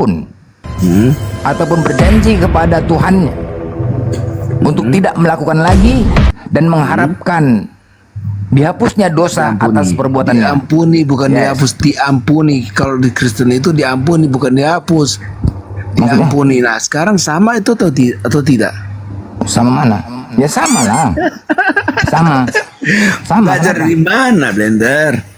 apapun, ataupun berjanji kepada Tuhannya untuk tidak melakukan lagi dan mengharapkan dihapusnya dosa atas perbuatannya. Diampuni, bukan dihapus, diampuni. Kalau di Kristen itu diampuni, bukan dihapus. Diampuni. Nah, sekarang sama itu atau tidak? Sama mana? Ya sama lah. Sama. Belajar di mana, Blender?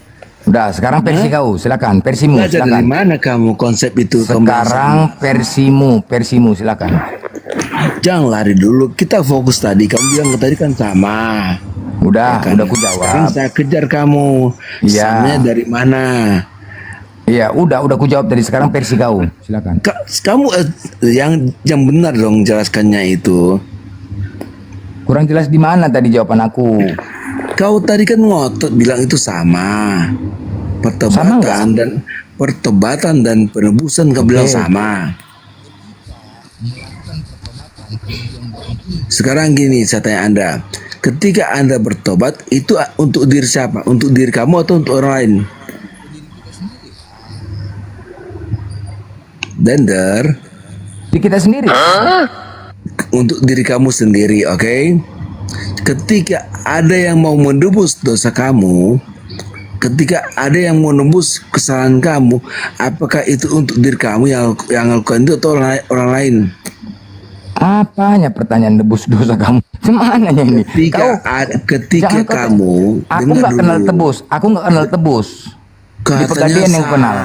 Udah, sekarang versi kau, silakan. Versimu, Belajar silakan. dari mana kamu konsep itu? Sekarang versimu, silakan. Jangan lari dulu. Kita fokus tadi. Kamu bilang tadi kan sama. Udah aku Sekarang jawab. saya kejar kamu. Iya. Samanya dari mana? Iya, udah aku jawab tadi. Sekarang versi kau, silakan. Kamu yang benar dong jelaskannya itu. Kurang jelas di mana tadi jawaban aku? Kau tadi kan ngotot bilang itu sama. Sama Pertobatan dan penebusan kau bilang sama. Sekarang gini saya tanya Anda. Ketika Anda bertobat itu untuk diri siapa? Untuk diri kamu atau untuk orang lain? Dender, Di kita sendiri. untuk diri kamu sendiri, oke? Ketika ada yang mau menebus dosa kamu, ketika ada yang mau menebus kesalahan kamu, apakah itu untuk diri kamu yang lakukan itu atau orang lain? Apanya pertanyaan nebus dosa kamu? Semananya ini? Ketika jangan kamu aku dengar nggak kenal dulu. tebus. Aku nggak kenal tebus. Di Katanya Pegadian yang kenal.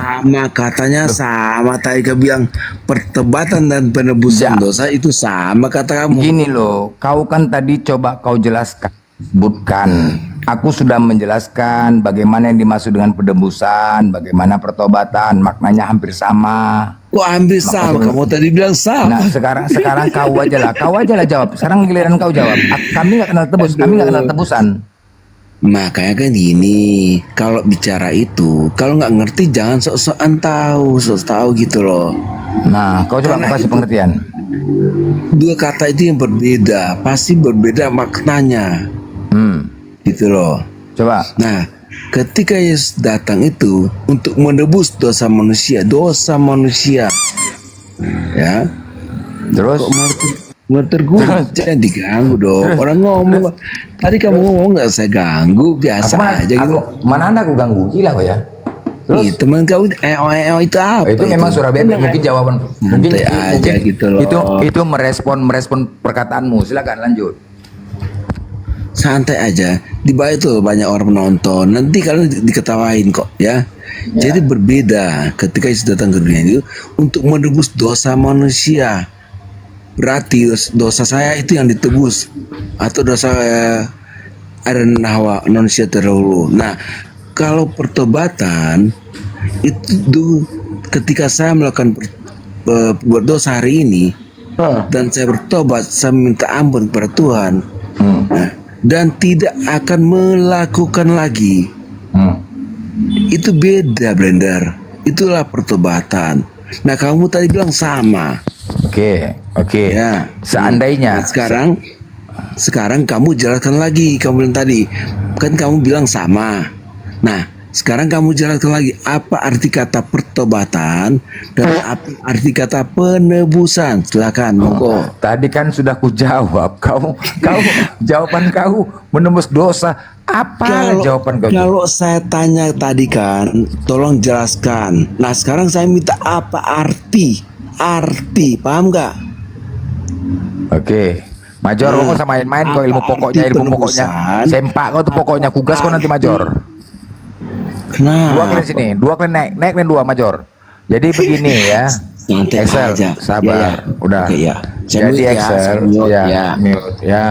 katanya sama. Tadi kau bilang pertobatan dan penebusan dosa itu sama kata kamu. Gini loh, kau kan tadi coba kau jelaskan, sebutkan. Aku sudah menjelaskan bagaimana yang dimaksud dengan penebusan, bagaimana pertobatan, maknanya hampir sama. Kok ambil sama? Kamu tadi bilang sama. Nah sekarang kau aja lah jawab. Sekarang giliran kau jawab. Kami nggak kenal tebus, kami nggak kenal tebusan. Makanya kan gini, kalau bicara itu, kalau nggak ngerti jangan sok-sokan sok tahu gitu loh. Nah, kau coba kasih pengertian. Dua kata itu yang berbeda, pasti berbeda maknanya, gitu loh. Coba. Nah, ketika Yesus datang itu untuk menebus dosa manusia, ya. Terus? Kok malah terganggu, jangan diganggu dong. Orang ngomong, tadi kamu ngomong nggak saya ganggu, biasa aja gitu. Mana ada aku ganggu? Gila kok ya. Ih, teman kau itu apa? Itu memang suara bebek, mungkin jawaban mungkin aja gitu loh. Itu merespon perkataanmu. Silakan lanjut. Santai aja. Di bawah itu banyak orang menonton. Nanti kalian diketawain kok ya. Jadi berbeda ketika Yesus datang ke dunia itu untuk menebus dosa manusia. Berarti dosa saya itu yang ditebus atau dosa Adam dan Hawa manusia terdahulu. Nah, kalau pertobatan itu ketika saya melakukan buat dosa hari ini dan saya bertobat, saya minta ampun kepada Tuhan, dan tidak akan melakukan lagi. Itu beda, Blender. Itulah pertobatan. Nah, kamu tadi bilang sama. Oke. Ya. Seandainya Nah, sekarang kamu jelaskan lagi. Kamu bilang tadi kan kamu bilang sama. Nah, sekarang kamu jelaskan lagi apa arti kata pertobatan dan apa arti kata penebusan. Silakan, monggo. tadi kan sudah ku jawab. Kau jawaban kau menembus dosa. Apa jawaban kau? Kalau saya tanya tadi kan, tolong jelaskan. Nah, sekarang saya minta apa arti, paham nggak? Oke. Major, kau sama main-main kau ilmu pokoknya. Sempak kau tuh pokoknya kugas kau nanti Major. Nah, Dua kalian sini, naik kalian dua Major. Jadi begini ya. Santai Excel, aja. sabar. Ya. Udah. Oke, ya. Saya Jadi mute ya, Excel, saya mute ya. mute ya.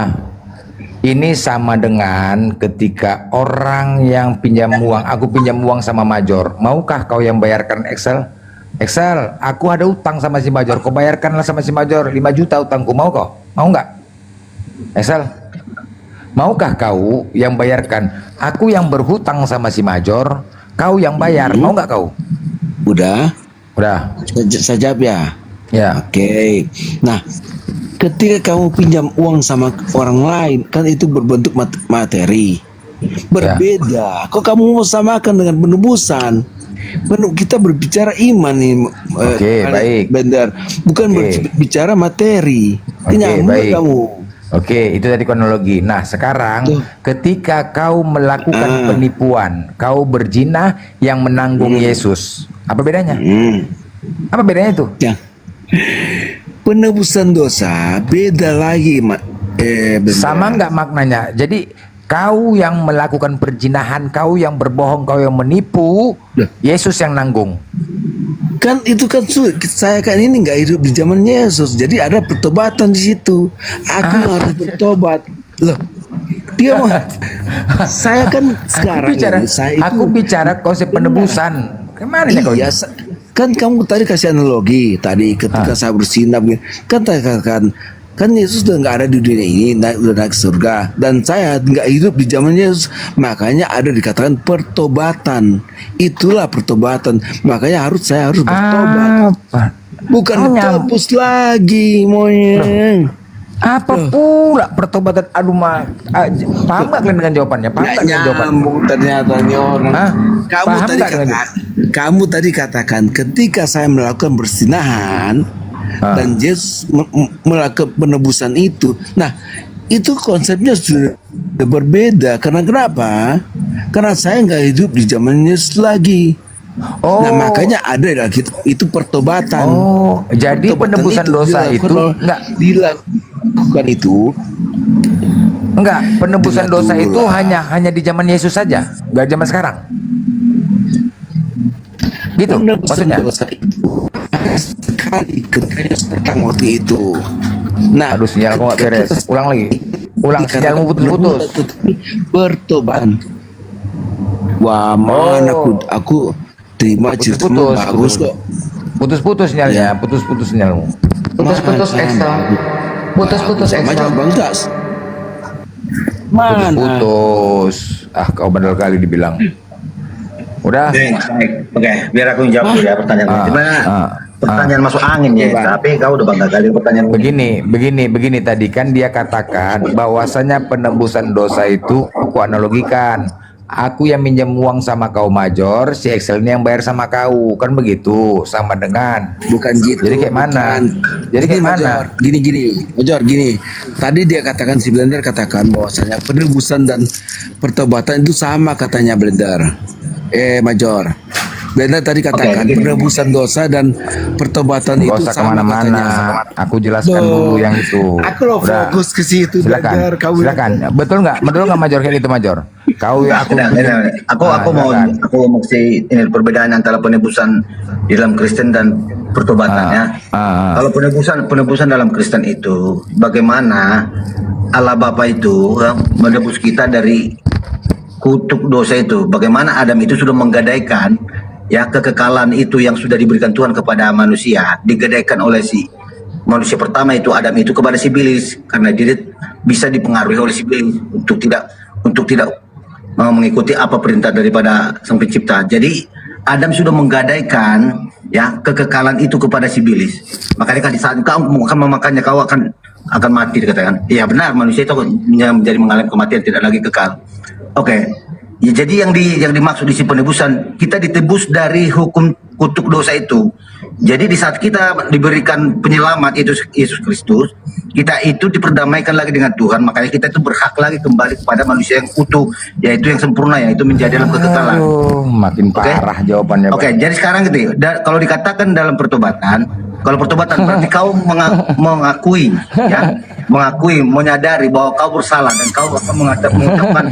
Ini sama dengan ketika orang yang pinjam uang, aku pinjam uang sama Major. Maukah kau yang bayarkan Excel? Excel, aku ada utang sama si Major. Kau bayarkanlah sama si Major 5 juta utangku. Mau kau? Mau nggak? Excel, maukah kau yang bayarkan? Aku yang berhutang sama si Major, kau yang bayar. Mau nggak kau? Udah. Saya jawab ya. Ya. Oke. Nah, ketika kamu pinjam uang sama orang lain, kan itu berbentuk materi. Berbeda. Kok kamu mau samakan dengan penebusan? Kita berbicara iman nih, Oke, baik. Blender. Bukan Oke. bicara materi. Oke, Nyambung baik. kamu. Oke, itu tadi kronologi. Nah, sekarang Tuh. ketika kau melakukan penipuan, kau berzina yang menanggung Yesus. Apa bedanya? Apa bedanya itu? Ya. Penebusan dosa beda lagi, Blender. Sama nggak maknanya? Jadi kau yang melakukan perzinahan, kau yang berbohong, kau yang menipu, Loh. Yesus yang nanggung. Kan itu kan saya kan ini nggak hidup di zaman Yesus, jadi ada pertobatan di situ. Aku yang harus bertobat. Loh, dia mah saya kan sekarang ini, saya itu Aku bicara konsep penebusan. Kemana ya kau? iya, kan kamu tadi kasih analogi tadi ketika saya berzina begini. Kan saya katakan kan Yesus udah nggak ada di dunia ini, udah naik ke surga, dan saya nggak hidup di zaman Yesus, makanya ada dikatakan pertobatan. Itulah pertobatan, makanya saya harus bertobat, Apa? bukan ditebus lagi monyet. Apa pula pertobatan? Aduh paham nggak kalian dengan jawabannya? Paham nggak dengan jawabannya? Nyambung ternyata nih orang. Hah? Kamu Paham tadi nggak dengan kamu tadi katakan ketika saya melakukan berzinahan dan Yesus melakukan penebusan itu. Nah, itu konsepnya sudah berbeda. Karena kenapa? Karena saya nggak hidup di zaman Yesus lagi. Oh. Nah, makanya ada lagi itu pertobatan. Oh, jadi penebusan dosa itu dilakukan itu. Enggak, penebusan dosa itu hanya di zaman Yesus saja, nggak zaman sekarang. Gitu maksudnya. Dosa itu sekali ketika datang waktu itu. Nah, Aduh, sinyal kok nggak beres. Ulang lagi. Ulang, sinyalmu putus-putus. Pertobatan. Wah, mana aku terima ceritamu bagus kok. Putus-putus sinyalnya, putus-putus sinyalmu. Putus-putus Excel. Putus-putus Sama Excel. Bang Das. Mana? Putus. Ah, kau benar kali dibilang. Udah. Oke, biar aku jawab dulu ya pertanyaannya. Gimana? Pertanyaan masuk angin ya, tapi kau udah bangga kali pertanyaan. Begini tadi kan dia katakan bahwasanya penebusan dosa itu aku analogikan. Aku yang minjem uang sama kau Major, si Excel ini yang bayar sama kau, kan begitu, sama dengan. Bukan gitu. Jadi kayak mana? Jadi kayak mana? Gini, Major, gini. Tadi dia katakan, si Blender katakan bahwasanya penebusan dan pertobatan itu sama katanya Blender. Major. Blender tadi katakan penebusan dosa dan pertobatan Gak itu usah sama kemana-mana. katanya. Aku jelaskan dulu yang itu. Aku lo Udah. fokus ke situ, Blender. Silakan. Betul nggak Major kayak gitu Major? Kau ya aku. Aku mau kasih ini perbedaan antara penebusan di dalam Kristen dan pertobatannya. Kalau penebusan dalam Kristen itu bagaimana Allah Bapa itu menebus kita dari kutuk dosa itu. Bagaimana Adam itu sudah menggadaikan ya kekekalan itu yang sudah diberikan Tuhan kepada manusia, digadaikan oleh si manusia pertama itu Adam itu kepada si iblis, karena dia bisa dipengaruhi oleh si iblis untuk tidak mengikuti apa perintah daripada Sang Pencipta. Jadi Adam sudah menggadaikan ya kekekalan itu kepada si iblis. Makanya kan di saat kau akan memakannya kau akan mati dikatakan. Iya benar, manusia itu menjadi mengalami kematian, tidak lagi kekal. Oke. Ya, jadi yang dimaksud di si penebusan, kita ditebus dari hukum kutuk dosa itu. Jadi di saat kita diberikan penyelamat itu Yesus Kristus, kita itu diperdamaikan lagi dengan Tuhan, makanya kita itu berhak lagi kembali kepada manusia yang utuh, yaitu yang sempurna, yaitu menjadi dalam kekekalan. Makin parah jawabannya. Oke, jadi sekarang gitu. Kalau dikatakan dalam pertobatan berarti kau mengakui, menyadari bahwa kau bersalah dan kau akan mengucapkan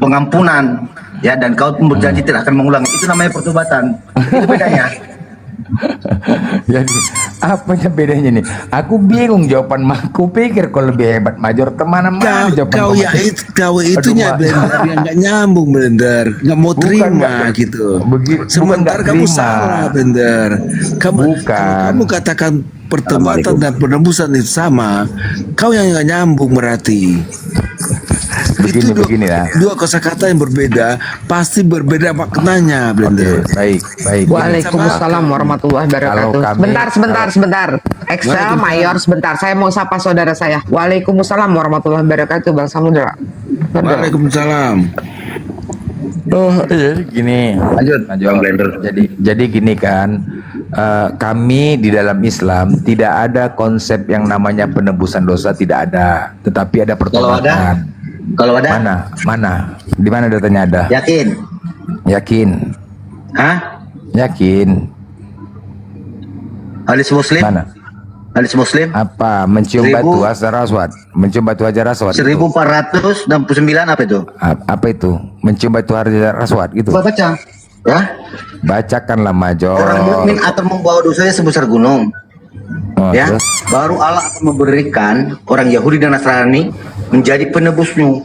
pengampunan, ya, dan kau berjanji tidak akan mengulangi. Itu namanya pertobatan. Itu bedanya. Jadi apanya bedanya nih? Aku bingung jawaban. Aku pikir kau lebih hebat Major, kemana-mana jawaban. Kau itunya Blender yang nggak nyambung, Blender, nggak mau terima gitu. Sementara kamu salah, Blender. Kamu katakan pertobatan dan penebusan itu sama, kau yang nggak nyambung berarti. Begini lah. Dua kosakata yang berbeda, pasti berbeda maknanya, Blender. Baik. Waalaikumsalam warahmatullahi wabarakatuh. Sebentar. Excel Mayor, sebentar. Saya mau sapa saudara saya. Waalaikumsalam warahmatullahi wabarakatuh, Bang Samudra. Waalaikumsalam. Oh iya, gini. Lanjut. Jadi gini kan. kami di dalam Islam tidak ada konsep yang namanya penebusan dosa, tidak ada. Tetapi ada pertobatan. Kalau ada? Mana? Di mana datanya ada? Yakin? Yakin. Hah? Yakin. Hadis Muslim? Mana? Hadis Muslim? Apa? Mencium batu Hajar Aswad. Mencium batu Hajar Aswad. 1469 apa itu? Apa itu? Mencium batu Hajar Aswad gitu. Coba baca. Ya? Bacakanlah Major. Orang mukmin akan membawa dosanya sebesar gunung. Ya, terus? baru Allah akan memberikan orang Yahudi dan Nasrani menjadi penebusmu.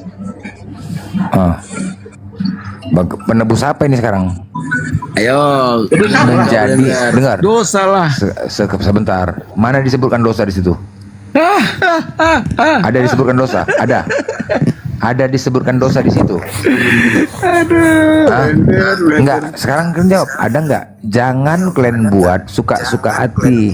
Penebus apa ini sekarang? Ayo, Menjadi, dengar. dosa lah. Sebentar. Mana disebutkan dosa di situ? Ada disebutkan dosa? Ada. Ada disebutkan dosa di situ? Enggak. Sekarang kalian jawab. Ada enggak? Jangan kalian buat suka-suka hati.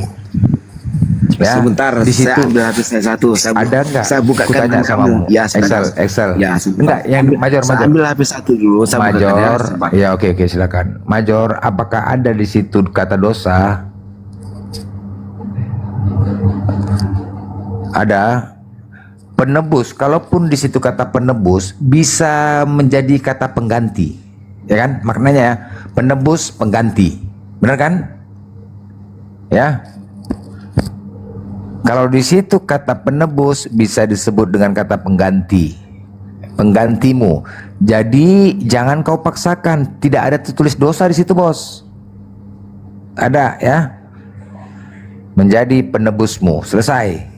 Ya, Sebentar, di situ saya ambil HP saya satu. ada enggak? Saya bukakan Tanya sama kamu. Ya, sebentar. Excel. Ya, sebentar. Enggak, yang Major. Saya ambil HP satu dulu. Saya bukakan Major, sebentar. ya oke silakan. Major, apakah ada di situ kata dosa? Ada. Penebus, kalaupun di situ kata penebus bisa menjadi kata pengganti, ya kan? Maknanya ya, penebus pengganti, benar kan? Ya. Kalau di situ kata penebus bisa disebut dengan kata pengganti, penggantimu. Jadi jangan kau paksakan. Tidak ada tertulis dosa di situ, bos. Ada ya. Menjadi penebusmu, selesai.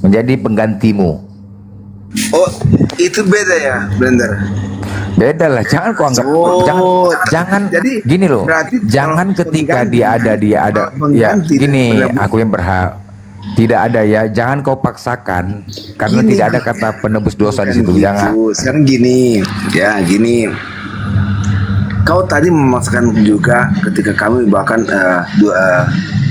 Menjadi penggantimu. Oh, itu beda ya, Blender. Beda lah. Jangan kau anggap. Jangan. jadi Gini loh. berarti Jangan kalau ketika pengganti, dia ada. Ya, pengganti gini. penebus. Aku yang berhak. Tidak ada ya, jangan kau paksakan karena Gini, tidak ada kata penebus dosa di situ. Gitu. Jangan. Sekarang gini, ya gini. Kau tadi memaksakan juga ketika kami membawakan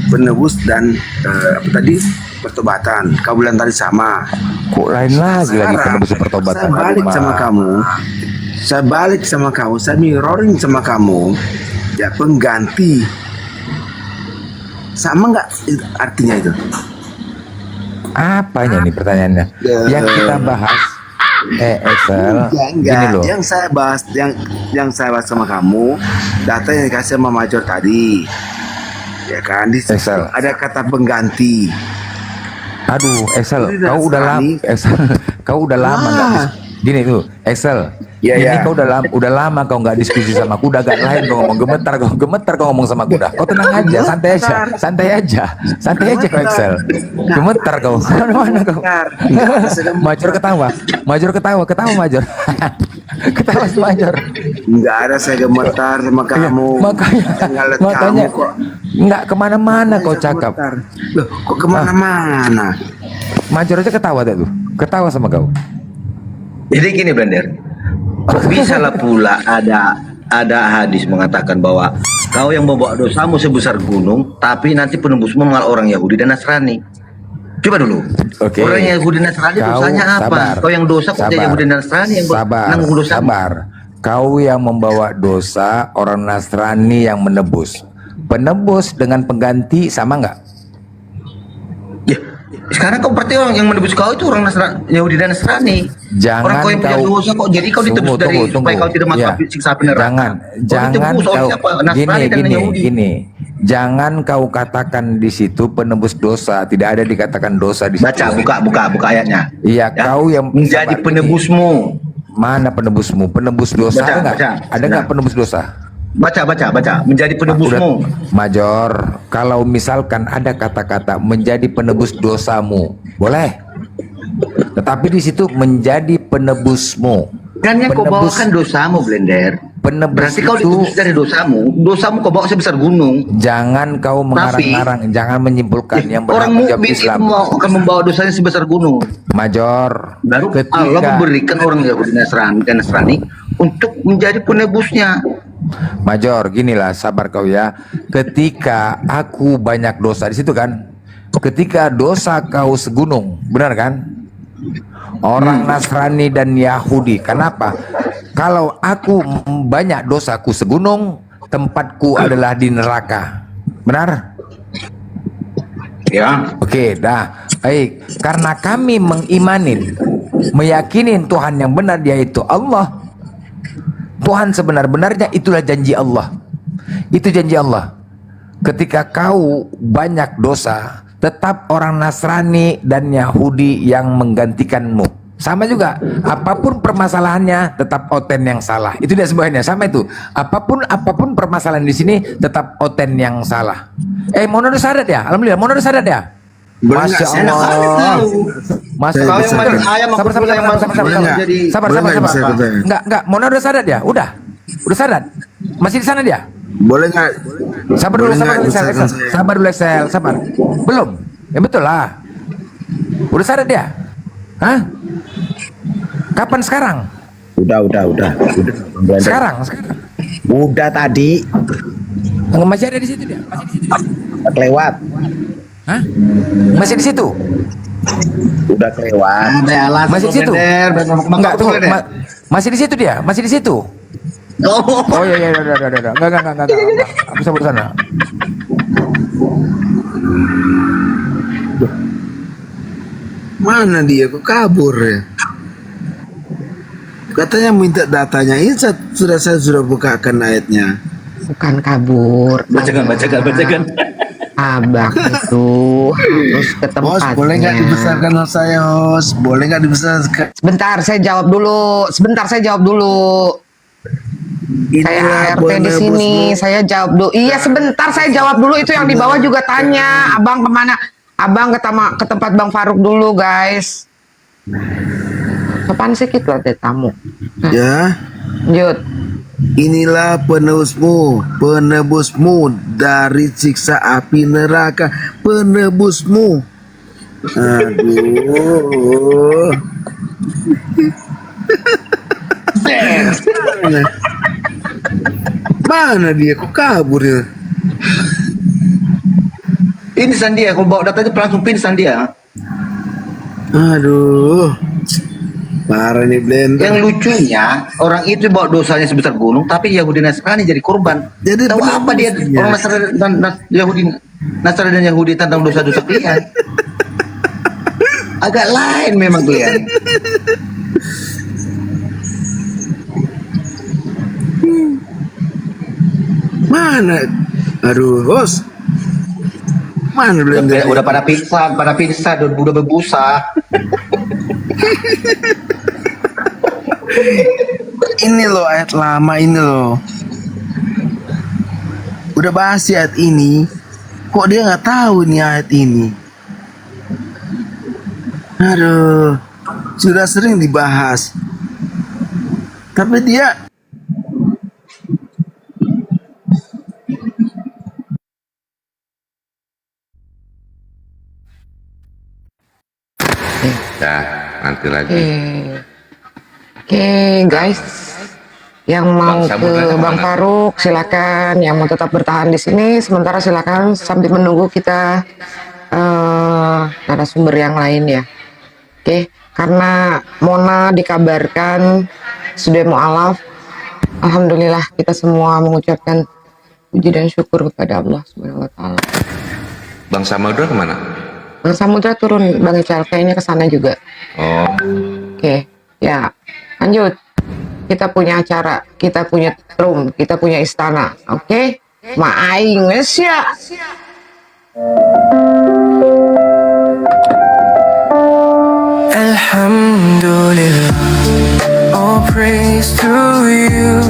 penebus dan apa tadi pertobatan. Kau bilang tadi sama. Kok lain lagi penebus pertobatan? Saya balik sama kamu. Saya balik sama kamu. Saya mirroring sama kamu. Ya pengganti. Sama nggak artinya itu? Apanya nih pertanyaannya? Yang kita bahas Excel gini loh. Yang saya bahas yang saya bahas sama kamu data yang dikasih sama Major tadi. Ya kan di situ Excel. ada kata pengganti. Aduh, Excel, Ini kau udah lama, Nasrani. Excel, kau udah lama nggak gini tuh, Excel. Ya, ini ya. kau udah lama kau nggak diskusi sama aku, udah agak lain kau ngomong gemetar kau ngomong sama aku dah. Kau tenang aja, santai aja kau Excel. Gemetar kau, mana kau? Major ketawa, ketawa Major. Ketawa si Major. Nggak ada saya gemetar sama kamu. Makanya kamu kok. nggak kemana-mana kau cakap. Loh, kok kemana-mana? Major aja ketawa tuh, ketawa sama kau. Jadi gini Blender, kok bisa lah pula ada hadis mengatakan bahwa kau yang membawa dosamu sebesar gunung, tapi nanti penembusmu malah orang Yahudi dan Nasrani. Coba dulu, Oke. orang Yahudi dan Nasrani Kau dosanya apa? sabar. Kau yang dosa, kau Sabar. Yahudi dan Nasrani yang menanggung dosa. Sabar. Kau yang membawa dosa, orang Nasrani yang menebus. Penebus dengan pengganti sama nggak? Ya, sekarang kau berarti orang yang menebus kau itu orang Yahudi dan Nasrani. Jangan orang kau yang punya dosa kok, jadi kau ditebus dari supaya kau tidak masuk siksa api neraka. Jangan ditebus oleh kau siapa? Nasrani dan Yahudi. gini. Jangan kau katakan di situ penebus dosa, tidak ada dikatakan dosa di situ. Buka ayatnya. Iya, Ya. kau yang Menjadi sabar, penebusmu. Mana penebusmu? Penebus dosa Baca, ada nggak? baca. Ada nggak Nah. penebus dosa? Baca. Menjadi penebusmu. Major, kalau misalkan ada kata-kata menjadi penebus dosamu, boleh. Tetapi di situ menjadi penebusmu. Kan yang kau bawakan dosamu, Blender. Penebus Berarti kau itu ditebus dari dosamu kau bawa sebesar gunung. jangan kau mengarang-arang, jangan menyimpulkan yang berhak Orang menjawab mukmin itu Islam. akan membawa dosanya sebesar gunung. Major, Baru Allah memberikan orang Yahudi dan Nasrani untuk menjadi penebusnya. Major, ginilah sabar kau ya. Ketika aku banyak dosa di situ kan, ketika dosa kau segunung, benar kan? Orang Nasrani dan Yahudi. Kenapa? Kalau aku banyak dosaku segunung, tempatku adalah di neraka. Benar? Ya. Oke, dah. Baik, karena kami mengimanin, meyakinin Tuhan yang benar yaitu Allah. Tuhan sebenar-benarnya, itulah janji Allah. Itu janji Allah. Ketika kau banyak dosa, tetap orang Nasrani dan Yahudi yang menggantikanmu. Sama juga, apapun permasalahannya tetap Oten yang salah. Itu dia semuanya, sama itu. Apapun permasalahan di sini tetap Oten yang salah. Mono udah sadar ya? Alhamdulillah, Mono udah sadar ya? Masya Allah. Masya Allah. Sabar. Enggak, Mono udah sadar ya? Udah sadar. Masih di sana dia? Boleh nggak? Sabar dulu, Excel. Sabar. Belum? Ya betul lah. Udah sadar dia? Hah? Kapan sekarang? Udah. Sekarang. Udah tadi. Masih ada di situ dia? Kelewat. Hah? Masih di situ? Udah kelewat. Masih di situ? Enggak, tunggu. Masih di situ dia? Masih di situ? Oh iya, udah. Enggak. Aku sabut sana. Mana dia? Kok kabur ya? Katanya minta datanya. Ini saya sudah bukakan ayatnya. Bukan kabur. Bacakan. Abang itu harus ke Bos, tempatnya. boleh nggak dibesarkan saya, Bos? Boleh nggak dibesarkan? Sebentar, saya jawab dulu. Saya RT di sini, saya jawab dulu. Iya, sebentar saya jawab dulu. Itu yang di bawah juga tanya, Abang kemana? Abang ke tempat Bang Faruk dulu, guys. Sopan sedikit loh, tamu. Ya. Lanjut. Inilah penebusmu dari siksa api neraka, penebusmu. Aduh. Mana dia? Kok kabur ya? Pingsan dia, kalau bawa data itu langsung pingsan dia. Aduh. Parah nih Blender. Yang lucunya, orang itu bawa dosanya sebesar gunung, tapi Yahudi Nasrani jadi korban. Jadi tahu apa dia orang Nasrani dan Nasrani dan Yahudi tentang dosa-dosa kalian? Agak lain memang kalian. Mana? Aduh, Bos. Mana Blender? Udah pada pingsan, udah berbusa. Ini loh ayat lama ini loh. Udah bahas ayat ini. Kok dia nggak tahu nih ayat ini? Aduh, sudah sering dibahas. Tapi dia Nanti lagi. Oke, guys. Yang mau ke Bang Faruk silakan, yang mau tetap bertahan di sini sementara silakan sambil menunggu kita narasumber yang lain ya. Oke, karena Mona dikabarkan sudah mualaf. Alhamdulillah kita semua mengucapkan puji dan syukur kepada Allah Subhanahu wa taala. Bang Samudra kemana? Bang Samudra turun, Bang Ical kayaknya ke sana juga. Oh. Oke, ya lanjut. Kita punya acara, kita punya room, kita punya istana. Oke, Maaing ya. Alhamdulillah, all praise to you.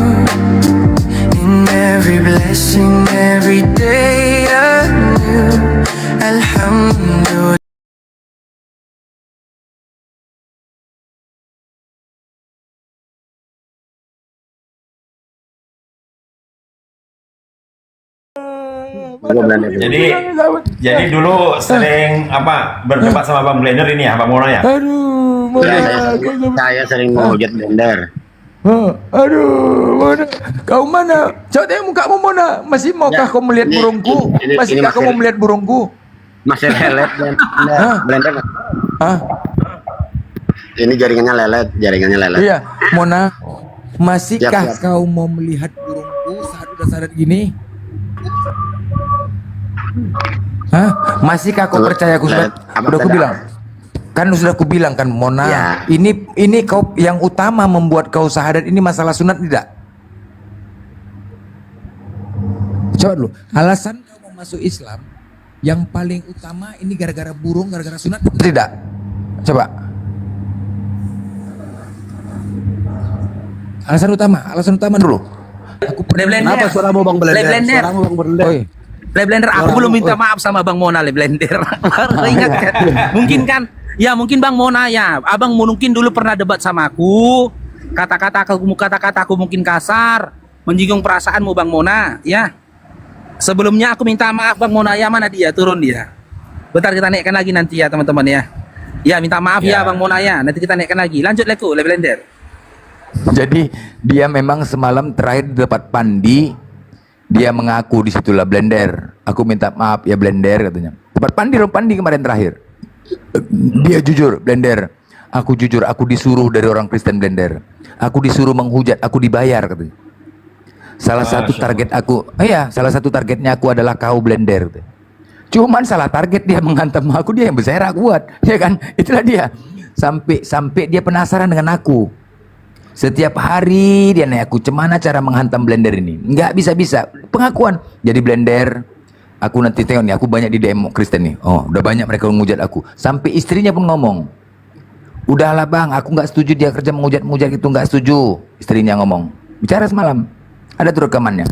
In every blessing, every day anew. Alhamdulillah. Jadi dulu sering berdebat sama Bang Blender ini ya, Bang Mona ya? Aduh, Saya sering menghujat Blender. Aduh, Mona. Kau mana? Coba tengok mukamu, Mona. Masih maukah kau melihat burungku? Masihkah kau mau melihat burungku? Masih lelet Blender. Hah? Ini jaringannya lelet. Iya, Mona. Masihkah Siap. kau mau melihat burungku saat udah sadar gini? Hah? Masihkah kau percaya aku sudah? Abang Udah aku sadar. bilang. Kan sudah aku bilang kan, Mona. Ya. Ini kau yang utama membuat kau syahadat ini masalah sunat tidak? Coba dulu. Alasan kau mau masuk Islam yang paling utama ini gara-gara burung, gara-gara sunat tidak? Coba. Alasan utama dulu. Le Blender. Kenapa suaramu Bang Blender? Le Blender. Suaramu Bang Blender. Oi. Le Blender, aku belum minta maaf sama Bang Mona Le Blender. Baru ingat kan? Mungkin kan? Ya mungkin Bang Mona ya. Abang mungkin dulu pernah debat sama aku. Kata-kataku mungkin kasar, menyinggung perasaanmu Bang Mona, ya. Sebelumnya aku minta maaf Bang Mona, ya mana dia? Turun dia. Bentar kita naikkan lagi nanti ya teman-teman ya. Ya minta maaf ya Bang Mona ya. Nanti kita naikkan lagi. Lanjut Leku, Le Blender. Jadi dia memang semalam terakhir di tempat Pandi, dia mengaku di situlah Blender. Aku minta maaf ya Blender katanya. Tempat Pandi kemarin terakhir. Dia jujur Blender. Aku jujur, aku disuruh dari orang Kristen Blender. Aku disuruh menghujat, aku dibayar katanya. Salah satu target aku, salah satu targetnya aku adalah kau Blender. Katanya. Cuman salah target dia menghantam aku, dia yang berserak kuat, ya kan? Itulah dia. Sampai dia penasaran dengan aku. Setiap hari dia nanya aku, cemana cara menghantam Blender ini? Nggak bisa-bisa. Pengakuan. Jadi Blender, aku nanti tengok nih, aku banyak di demo Kristen nih. Oh, udah banyak mereka menghujat aku. Sampai istrinya pun ngomong, udahlah bang, aku nggak setuju dia kerja menghujat gitu, nggak setuju. Istrinya ngomong. Bicara semalam. Ada tuh rekamannya.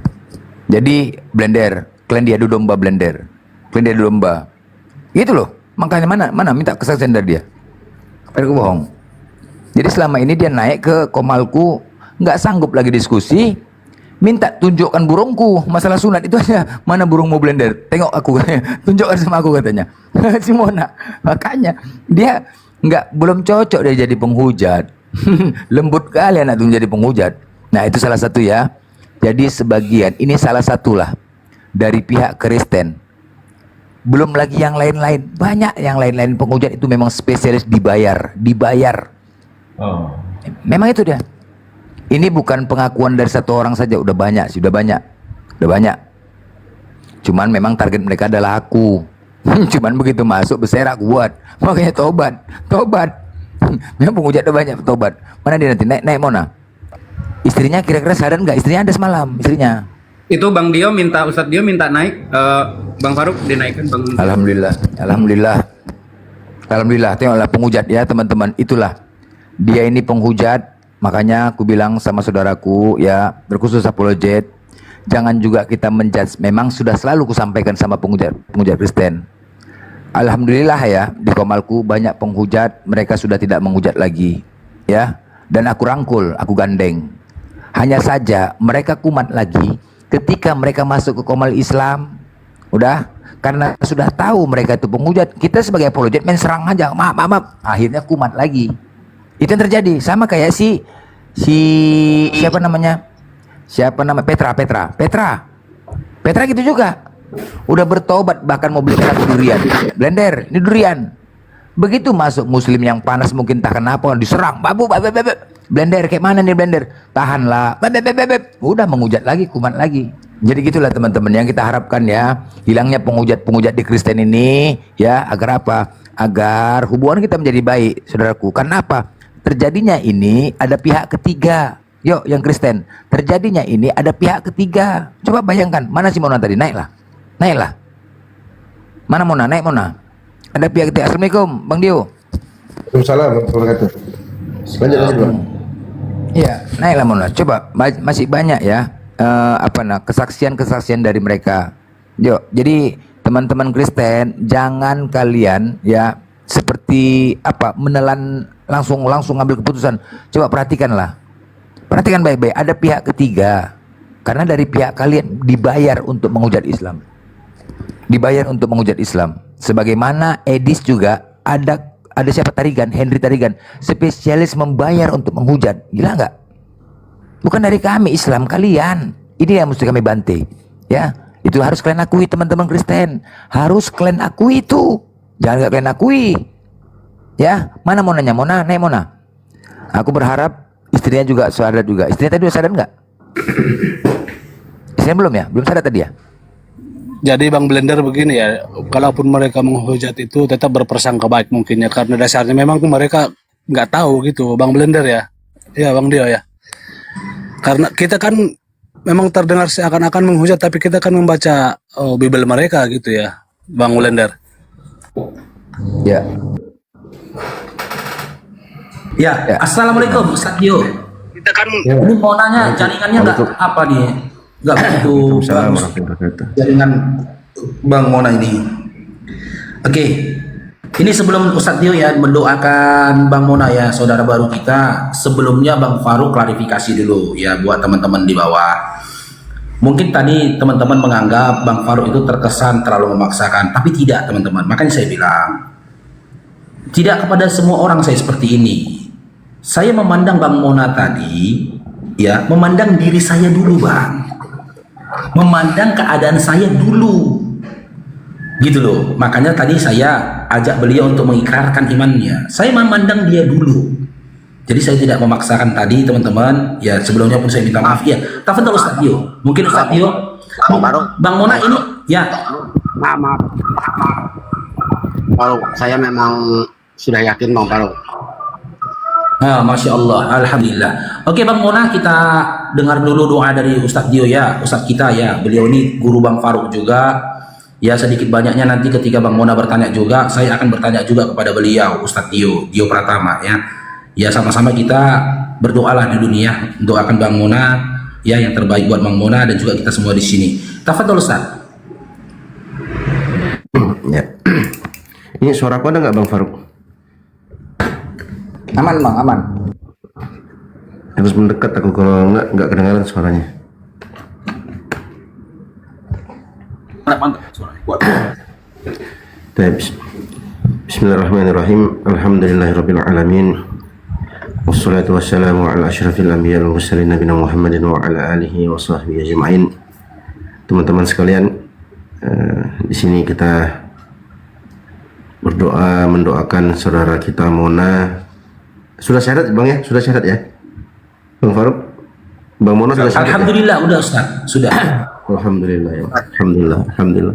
Jadi Blender, kalian diadu domba Blender. Kalian diadu domba. Gitu loh. Makanya mana minta kesaksian dari dia. Apa aku bohong? Jadi selama ini dia naik ke komalku, nggak sanggup lagi diskusi, minta tunjukkan burungku, masalah sunat itu aja. Mana burung mau Blender? Tengok aku, tunjukkan sama aku katanya. Si Mona, makanya dia belum cocok dia jadi penghujat. Lembut kali anak itu menjadi penghujat. Nah itu salah satu ya. Jadi sebagian, ini salah satulah dari pihak Kristen. Belum lagi yang lain-lain, banyak yang lain-lain penghujat itu memang spesialis dibayar. Oh. Memang itu dia. Ini bukan pengakuan dari satu orang saja, udah banyak. Cuman memang target mereka adalah aku. Cuman begitu masuk berserak kuat, makanya tobat. Memang penghujat udah banyak, tobat. Mana dia nanti naik Mona? Istrinya kira-kira sadar nggak? Istrinya ada semalam, istrinya. Itu Bang Dio minta, Ustadz Dio minta naik, Bang Faruk dinaikkan Bang. Alhamdulillah. Tengoklah penghujat ya teman-teman, itulah. Dia ini penghujat, makanya aku bilang sama saudaraku ya, terkhusus apologet, jangan juga kita menjudge. Memang sudah selalu kusampaikan sama penghujat Kristen. Alhamdulillah ya, di komalku banyak penghujat, mereka sudah tidak menghujat lagi ya. Dan aku rangkul, aku gandeng. Hanya saja mereka kumat lagi ketika mereka masuk ke komal Islam. Udah, karena sudah tahu mereka itu penghujat, kita sebagai apologet main serang aja, maaf. Akhirnya kumat lagi. Itu yang terjadi, sama kayak siapa namanya Petra gitu juga, udah bertobat, bahkan mau beli durian. Blender, ini durian. Begitu masuk muslim yang panas mungkin tak kenapa diserang, babu. Blender kayak mana nih Blender? Tahanlah, udah menghujat lagi, kumat lagi. Jadi gitulah teman-teman yang kita harapkan ya, hilangnya penghujat di Kristen ini ya, agar apa? Agar hubungan kita menjadi baik, saudaraku. Karena apa? Terjadinya ini ada pihak ketiga. Yuk yang Kristen, terjadinya ini ada pihak ketiga. Coba bayangkan, mana si Mona tadi? Naiklah. Mana Mona? Naik Mona. Ada pihak ketiga. Assalamualaikum Bang Dio. Waalaikumsalam warahmatullahi wabarakatuh. Iya, naiklah Mona. Coba masih banyak ya kesaksian dari mereka. Yuk, jadi teman-teman Kristen, jangan kalian ya seperti menelan langsung ngambil keputusan. Coba perhatikan baik-baik, ada pihak ketiga. Karena dari pihak kalian dibayar untuk menghujat Islam. Sebagaimana Edis juga ada siapa Henry Tarigan, spesialis membayar untuk menghujat. Gila nggak? Bukan dari kami, Islam kalian. Ini yang mesti kami bantai. Ya, itu harus kalian akui teman-teman Kristen. Harus kalian akui itu. Jangan nggak kalian akui. Ya, mana Monanya? Naik Mona. Aku berharap istrinya juga sadar juga. Istrinya tadi udah sadar nggak? Istrinya belum ya? Belum sadar tadi ya? Jadi Bang Blender begini ya, kalaupun mereka menghujat itu tetap berprasangka baik mungkin ya, karena dasarnya memang mereka nggak tahu gitu, Bang Blender ya. Ya Bang Dio ya. Karena kita kan memang terdengar seakan-akan menghujat, tapi kita kan membaca Bible mereka gitu ya, Bang Blender. Ya. Ya, assalamualaikum Ustaz Dio. Kita kan Ini mau nanya jaringannya nggak apa nih? Nggak begitu bagus jaringan Bang Mona ini. Oke, ini sebelum Ustadz Dio ya mendoakan Bang Mona ya, saudara baru kita. Sebelumnya Bang Faruk klarifikasi dulu ya buat teman-teman di bawah. Mungkin tadi teman-teman menganggap Bang Faruk itu terkesan terlalu memaksakan, tapi tidak teman-teman. Makanya saya bilang, tidak kepada semua orang saya seperti ini. Saya memandang Bang Mona tadi, ya, memandang diri saya dulu Bang. Memandang keadaan saya dulu. Gitu loh. Makanya tadi saya ajak beliau untuk mengikrarkan imannya. Saya memandang dia dulu. Jadi saya tidak memaksakan tadi teman-teman. Ya sebelumnya pun saya minta maaf ya. Tafadhol Ustaz Dio. Mungkin Ustaz Dio, Bang Mona ini ya. Maaf. Faruk, saya memang sudah yakin Bang Faruk. Masya Allah, Alhamdulillah. Oke Bang Mona, kita dengar dulu doa dari Ustadz Dio ya, Ustadz kita ya. Beliau ini guru Bang Faruk juga. Ya sedikit banyaknya nanti ketika Bang Mona bertanya juga, saya akan bertanya juga kepada beliau, Ustadz Dio Pratama ya. Ya sama-sama kita berdoalah di dunia, doakan Bang Mona ya yang terbaik buat Bang Mona dan juga kita semua di sini. Tafadhol Ustadz. Ya. Ini suara aku ada nggak Bang Faruk? Aman Bang, aman. Harus mendekat aku, kalau nggak kedengaran suaranya. Mantap suaranya. Kuat. Bismillahirrahmanirrahim. Alhamdulillahirabbil alamin. Wassalatu wassalamu ala asyrafil anbiya wal mursalin nabiyina Muhammadin wa ala alihi wa sahbihi ajma'in. Teman-teman sekalian, di sini kita berdoa mendoakan saudara kita Mona. Sudah syarat Bang ya? Sudah syarat ya? Bang Faruk? Bang Mona sudah syarat? Alhamdulillah ya? Udah Ustaz, sudah. Alhamdulillah ya. Alhamdulillah.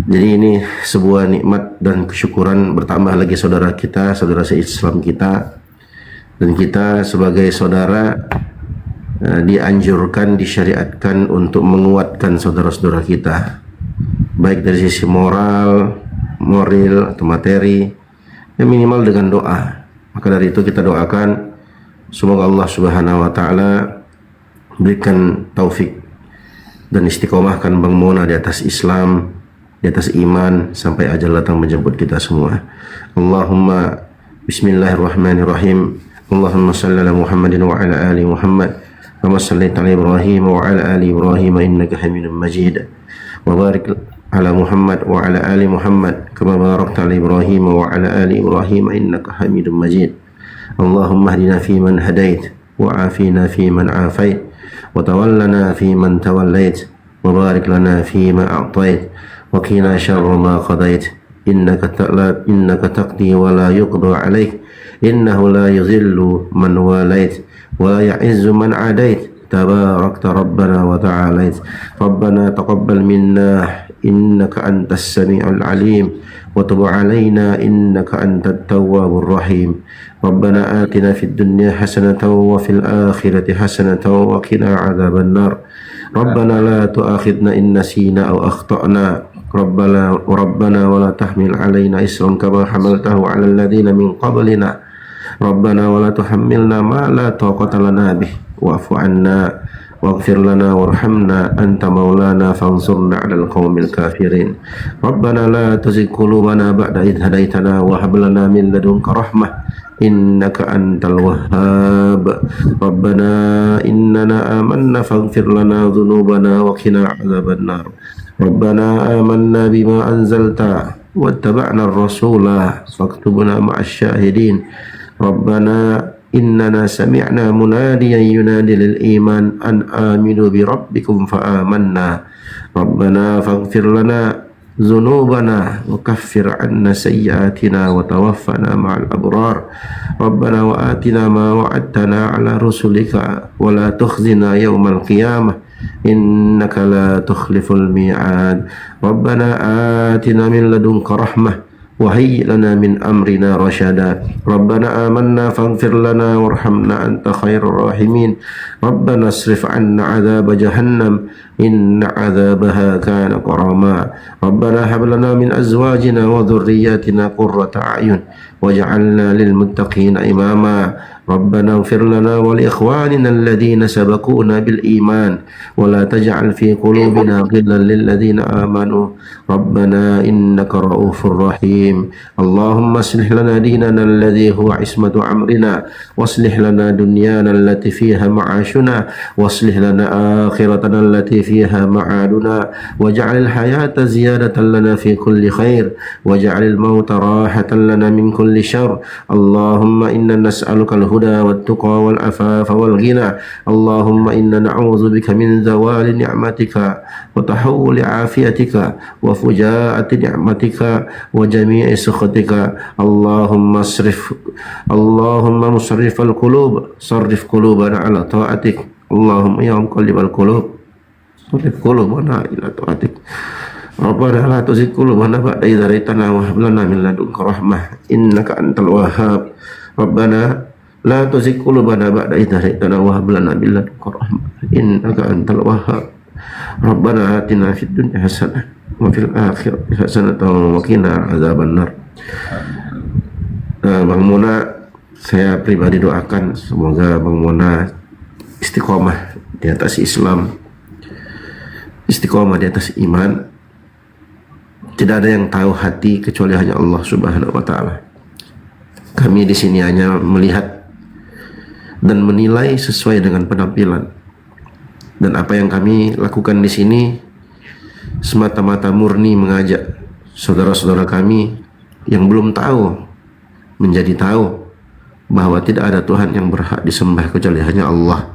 Jadi ini sebuah nikmat dan kesyukuran bertambah lagi saudara kita, saudara se-Islam kita, dan kita sebagai saudara dianjurkan, disyariatkan untuk menguatkan saudara-saudara kita, baik dari sisi moral atau materi, ya minimal dengan doa. Maka dari itu kita doakan semoga Allah Subhanahu wa taala berikan taufik dan istiqomahkan Bang Mona di atas Islam, di atas iman sampai ajal datang menjemput kita semua. Allahumma bismillahirrahmanirrahim. Allahumma shalli ala Muhammadin wa ala ali Muhammad kama shallaita ala Ibrahim wa ala ali Ibrahim innaka Hamidum Majid. Wa barik ala Muhammad wa ala ali Muhammad kama barakta ala Ibrahim wa ala ali Ibrahim innaka Hamidum Majid. Allahumma hdina fi man hadait wa afina fi man afait wa tawallana fi man tawallait wa barik lana fi ma a'tait wa qina syarra ma qadait innaka taqdi wa la yuqda alaik innahu la yuzillu man walait wa la ya'izzu man adait tabarakta rabbana wa ta'alait. Rabbana taqabbal minna innaka antas sami'ul alim wa tub alaina innaka antat tawwabur rahim. Rabbana atina fid dunya hasanatan wa fil akhirati hasanatan wa qina adzaban nar. Rabbana la tu'akhidna in nasina aw akhtana. Rabbana wa la tahmil alaina isran kama hamaltahu 'alal ladzina min qablina. Rabbana wa la tuhammilna ma la taqata lana bih wa'fu 'anna waghfir lana warhamna anta maulana fansurna 'alal qaumil kafirin. Rabbana la tuzigh qulubana ba'da idh hadaitana wa hab lana min ladunka rahmah innaka antal wahhab. Rabbana innana amanna faghfir lana dhunubana wa qina 'adzaban nar. Rabbana amanna bima anzalta wattaba'na ar-rasula faktubna ma'asy syahidin. Rabbana innana sami'na munadiyan yunadi lil iman an aminu bi rabbikum fa amanna. Rabbana faghfir lana dhunubana wa kaffir 'anna sayyi'atina wa tawaffana ma'al abrar. Rabbana wa atina ma wa'adtana 'ala rusulika wa la tukhzina yawmal qiyamah إنك لا تخلف الميعاد ربنا آتنا من لدنك رحمة وهيئ لنا من أمرنا رشدا ربنا آمنا فاغفر لنا وارحمنا أنت خير الراحمين ربنا اصرف عنا عذاب جهنم إن عذابها كان غراما ربنا هب لنا من أزواجنا وذرياتنا قرة أعين واجعلنا للمتقين إماما ربنا اغفر لنا ولإخواننا الذين سبقونا بالإيمان ولا تجعل في قلوبنا غلا للذين آمنوا ربنا إنك رؤوف رحيم اللهم اصلح لنا ديننا الذي هو عصمة أمرنا واصلح لنا دنيانا التي فيها معاشنا واصلح لنا آخرتنا التي فيها معادنا واجعل الحياة زيادة لنا في كل خير واجعل الموت راحة لنا من كل شر اللهم إنا نسألك الهدى والتقى والعفاف والغنى اللهم إنا نعوذ بك من زوال نعمتك وتحول عافيتك وفجاءة نعمتك وجميع سخطك اللهم مصرف القلوب صرف قلوبنا على طاعتك اللهم يا مقلب القلوب صرف قلوبنا إلى طاعتك ربنا لا تزغ قلوبنا بعد إذ هديتنا وهب لنا من لدنك رحمة إنك أنت الوهاب ربنا لا تزغ قلوبنا بعد إذ هديتنا وهب لنا من لدنك رحمة إنك أنت الوهاب ربنا آتنا في الدنيا حسنة وفي الآخرة حسنة وقنا عذاب النار. Bang Mona, saya pribadi doakan semoga Bang Mona istiqomah di atas Islam, istiqomah di atas iman. Tidak ada yang tahu hati kecuali hanya Allah Subhanahu wa taala. Kami di sini hanya melihat dan menilai sesuai dengan penampilan. Dan apa yang kami lakukan di sini semata-mata murni mengajak saudara-saudara kami yang belum tahu menjadi tahu bahwa tidak ada Tuhan yang berhak disembah kecuali hanya Allah.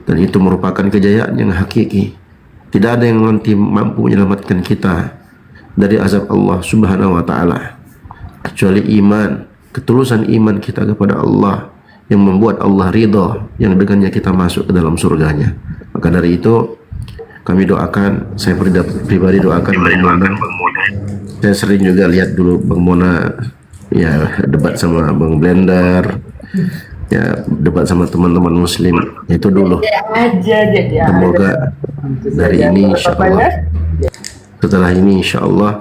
Dan itu merupakan kejayaan yang hakiki. Tidak ada yang nanti mampu menyelamatkan kita dari azab Allah Subhanahu wa taala kecuali iman, ketulusan iman kita kepada Allah yang membuat Allah ridha, yang dengannya kita masuk ke dalam surganya. Maka dari itu kami doakan, saya pribadi doakan Bang Mona. Saya sering juga lihat dulu Bang Mona ya debat sama Bang Blender, ya debat sama teman-teman muslim itu dulu. Semoga dari ini insyaallah, setelah ini insyaallah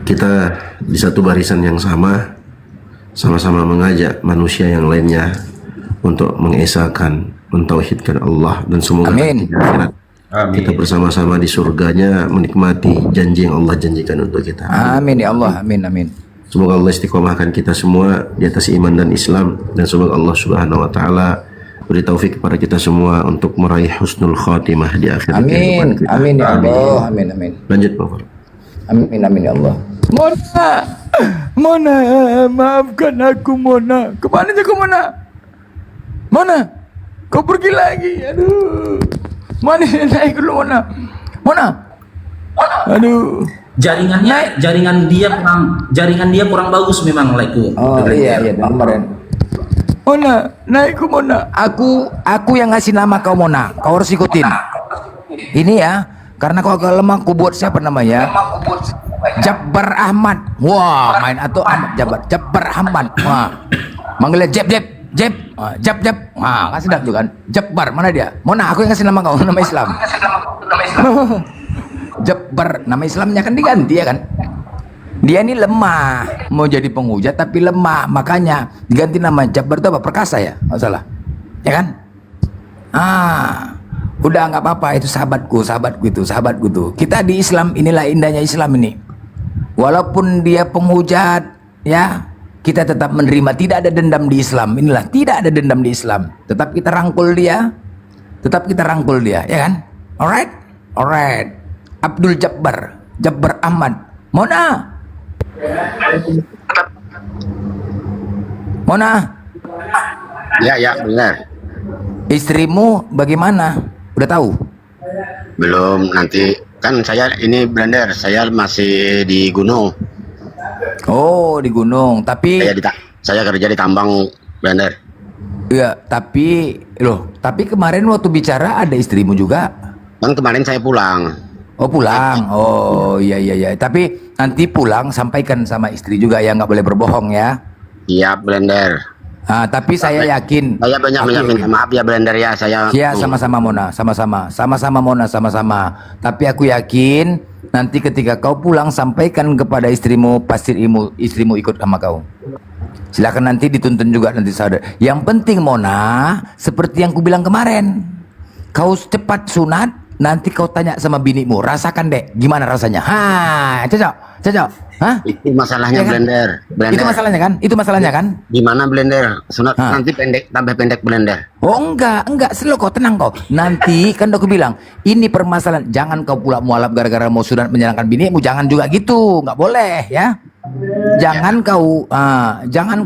kita di satu barisan yang sama-sama mengajak manusia yang lainnya untuk mengesahkan, mentauhidkan Allah, dan semoga kita bersama-sama di surganya menikmati janji yang Allah janjikan untuk kita. Amin ya Allah, amin amin. Semoga Allah istiqomahkan kita semua di atas iman dan Islam, dan semoga Allah Subhanahu wa taala beri taufik kepada kita semua untuk meraih husnul khatimah di akhir kehidupan kita. Amin ya Allah, amin amin. Lanjut Pak. Amin amin ya Allah. Mona, maafkan aku Mona. Kemana aja kau Mona? Mona, kau pergi lagi. Aduh, mana naik dulu Mona? Mona, aduh. Jaringan dia kurang bagus memang like-ku. Oh iya kemarin. Mona, naik ke Mona. Aku yang ngasih nama kau Mona. Kau harus ikutin. Ini ya, karena kau agak lemah, aku buat siapa namanya? Jabbar Ahmad. Wah, main atau Ahmad Jabbar Ahmad. Wah. Manggilnya Jab. Wah, kasih dah juga kan. Jabbar, mana dia? Mona, aku yang ngasih nama kau, nama Islam. Jabbar, nama Islamnya kan diganti ya kan? Dia ini lemah, mau jadi penghujat tapi lemah, makanya diganti nama Jabbar itu apa? Perkasa ya? Nggak salah, ya kan? Udah nggak apa-apa, itu sahabatku tuh. Kita di Islam, inilah indahnya Islam ini. Walaupun dia penghujat, ya kita tetap menerima. Tidak ada dendam di Islam. Inilah tidak ada dendam di Islam. Tetap kita rangkul dia, ya kan? Alright. Abdul Jabbar Ahmad. Mona. Ya benar. Istrimu bagaimana? Udah tahu? Belum, nanti kan saya ini Blender, saya masih di gunung. Oh, di gunung. Tapi saya kerja di tambang Blender. Ya, tapi kemarin waktu bicara ada istrimu juga. Kan kemarin saya pulang. Oh pulang, oh iya. Tapi nanti pulang sampaikan sama istri juga ya, nggak boleh berbohong ya. Iya, Blender. Tapi saya yakin. Saya banyak minta maaf ya, Blender ya. Saya. Ya sama-sama Mona, sama-sama Mona, sama-sama. Tapi aku yakin nanti ketika kau pulang sampaikan kepada istrimu, pasti istrimu ikut sama kau. Silakan nanti dituntun juga nanti saudara. Yang penting Mona, seperti yang ku bilang kemarin, kau cepat sunat. Nanti kau tanya sama binimu, rasakan dek, gimana rasanya? Cocok? Hah? Itu masalahnya, Ya kan? Blender. Itu masalahnya kan? Gimana Blender? Sunat nanti tambah pendek Blender. Oh enggak, slow kau, tenang kau. Nanti kan aku bilang, ini permasalahan, jangan kau pula mualaf gara-gara mau sunat menyalahkan binimu, jangan juga gitu, nggak boleh ya. Jangan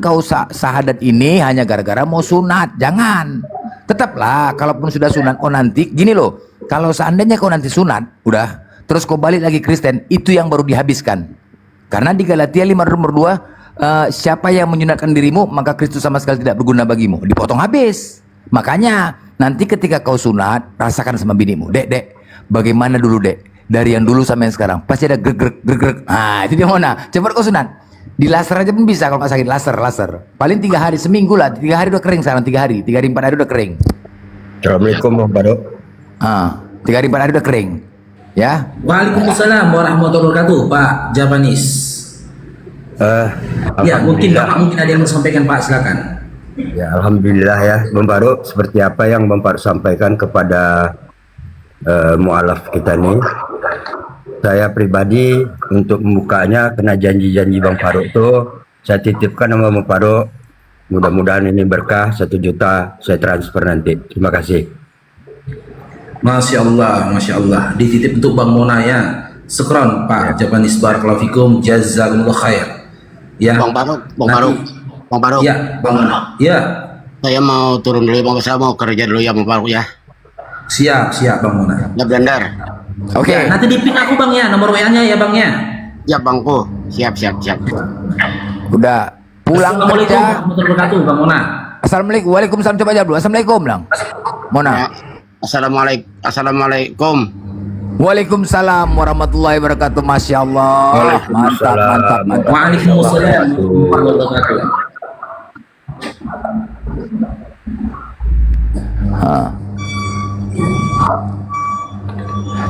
kau sahadat ini hanya gara-gara mau sunat, jangan. Tetaplah, kalaupun sudah sunat, nanti gini loh. Kalau seandainya kau nanti sunat, udah, terus kau balik lagi Kristen, itu yang baru dihabiskan. Karena di Galatia 5 nomor 2, siapa yang menyunatkan dirimu, maka Kristus sama sekali tidak berguna bagimu. Dipotong habis. Makanya, nanti ketika kau sunat, rasakan sama binimu. Dek, bagaimana dulu dek? Dari yang dulu sampai yang sekarang, pasti ada grek. Itu dia Mona. Coba kau sunat. Di laser aja pun bisa kalau nggak sakit, laser. Paling 3 hari, seminggu lah. 3 hari udah kering sekarang, 3 hari, 4 hari udah kering. Assalamualaikum Bang Barok. 3 hari 4 hari udah kering. Ya. Waalaikumsalam warahmatullahi wabarakatuh, Pak Japanis. Ya, mungkin ada yang mau sampaikan Pak, silakan. Ya, alhamdulillah ya, Bang Barok, seperti apa yang Bang Barok sampaikan kepada mualaf kita nih. Saya pribadi untuk membukanya kena janji-janji Bang Barok tuh saya titipkan sama Bang Barok. Mudah-mudahan ini berkah, 1 juta saya transfer nanti. Terima kasih. Masya Allah, dititip untuk Bang Mona ya. Sekron Pak Japanis, barakallahu fikum, jazakumullah khair. Ya. Bang Barok. Ya, Bang Mona. Ya. Saya mau turun dulu, Bang. Saya mau kerja dulu ya, Bang Barok ya. Siap Bang Mona. Ya, Blender. Oke. Ya, nanti dipin aku Bang ya, nomor WA-nya ya Bang ya. Ya, Bangku. Siap. Udah pulang Assalamualaikum kerja. warahmatullahi wabarakatuh, Bang Mona. Assalamualaikum. Waalaikumsalam, coba jawab dulu. Assalamualaikum bilang. Mona. Ya. Assalamualaikum. Waalaikumsalam warahmatullahi wabarakatuh. Masya Allah. Mantap. Waalaikumsalam warahmatullahi wabarakatuh.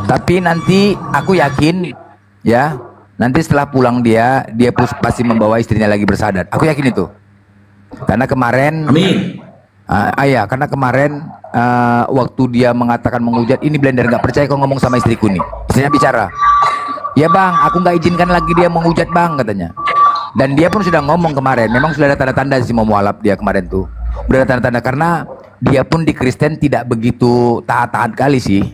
Tapi nanti aku yakin ya, nanti setelah pulang dia pasti membawa istrinya lagi bersahadat. Aku yakin itu. Karena kemarin Amin. Karena kemarin waktu dia mengatakan menghujat, ini Blender nggak percaya kau ngomong sama istriku nih. Istrinya bicara, ya bang, aku nggak izinkan lagi dia menghujat bang, katanya. Dan dia pun sudah ngomong kemarin, memang sudah ada tanda-tanda sih mau mualaf dia kemarin tuh. Udah ada tanda-tanda, karena dia pun di Kristen tidak begitu taat-taat kali sih.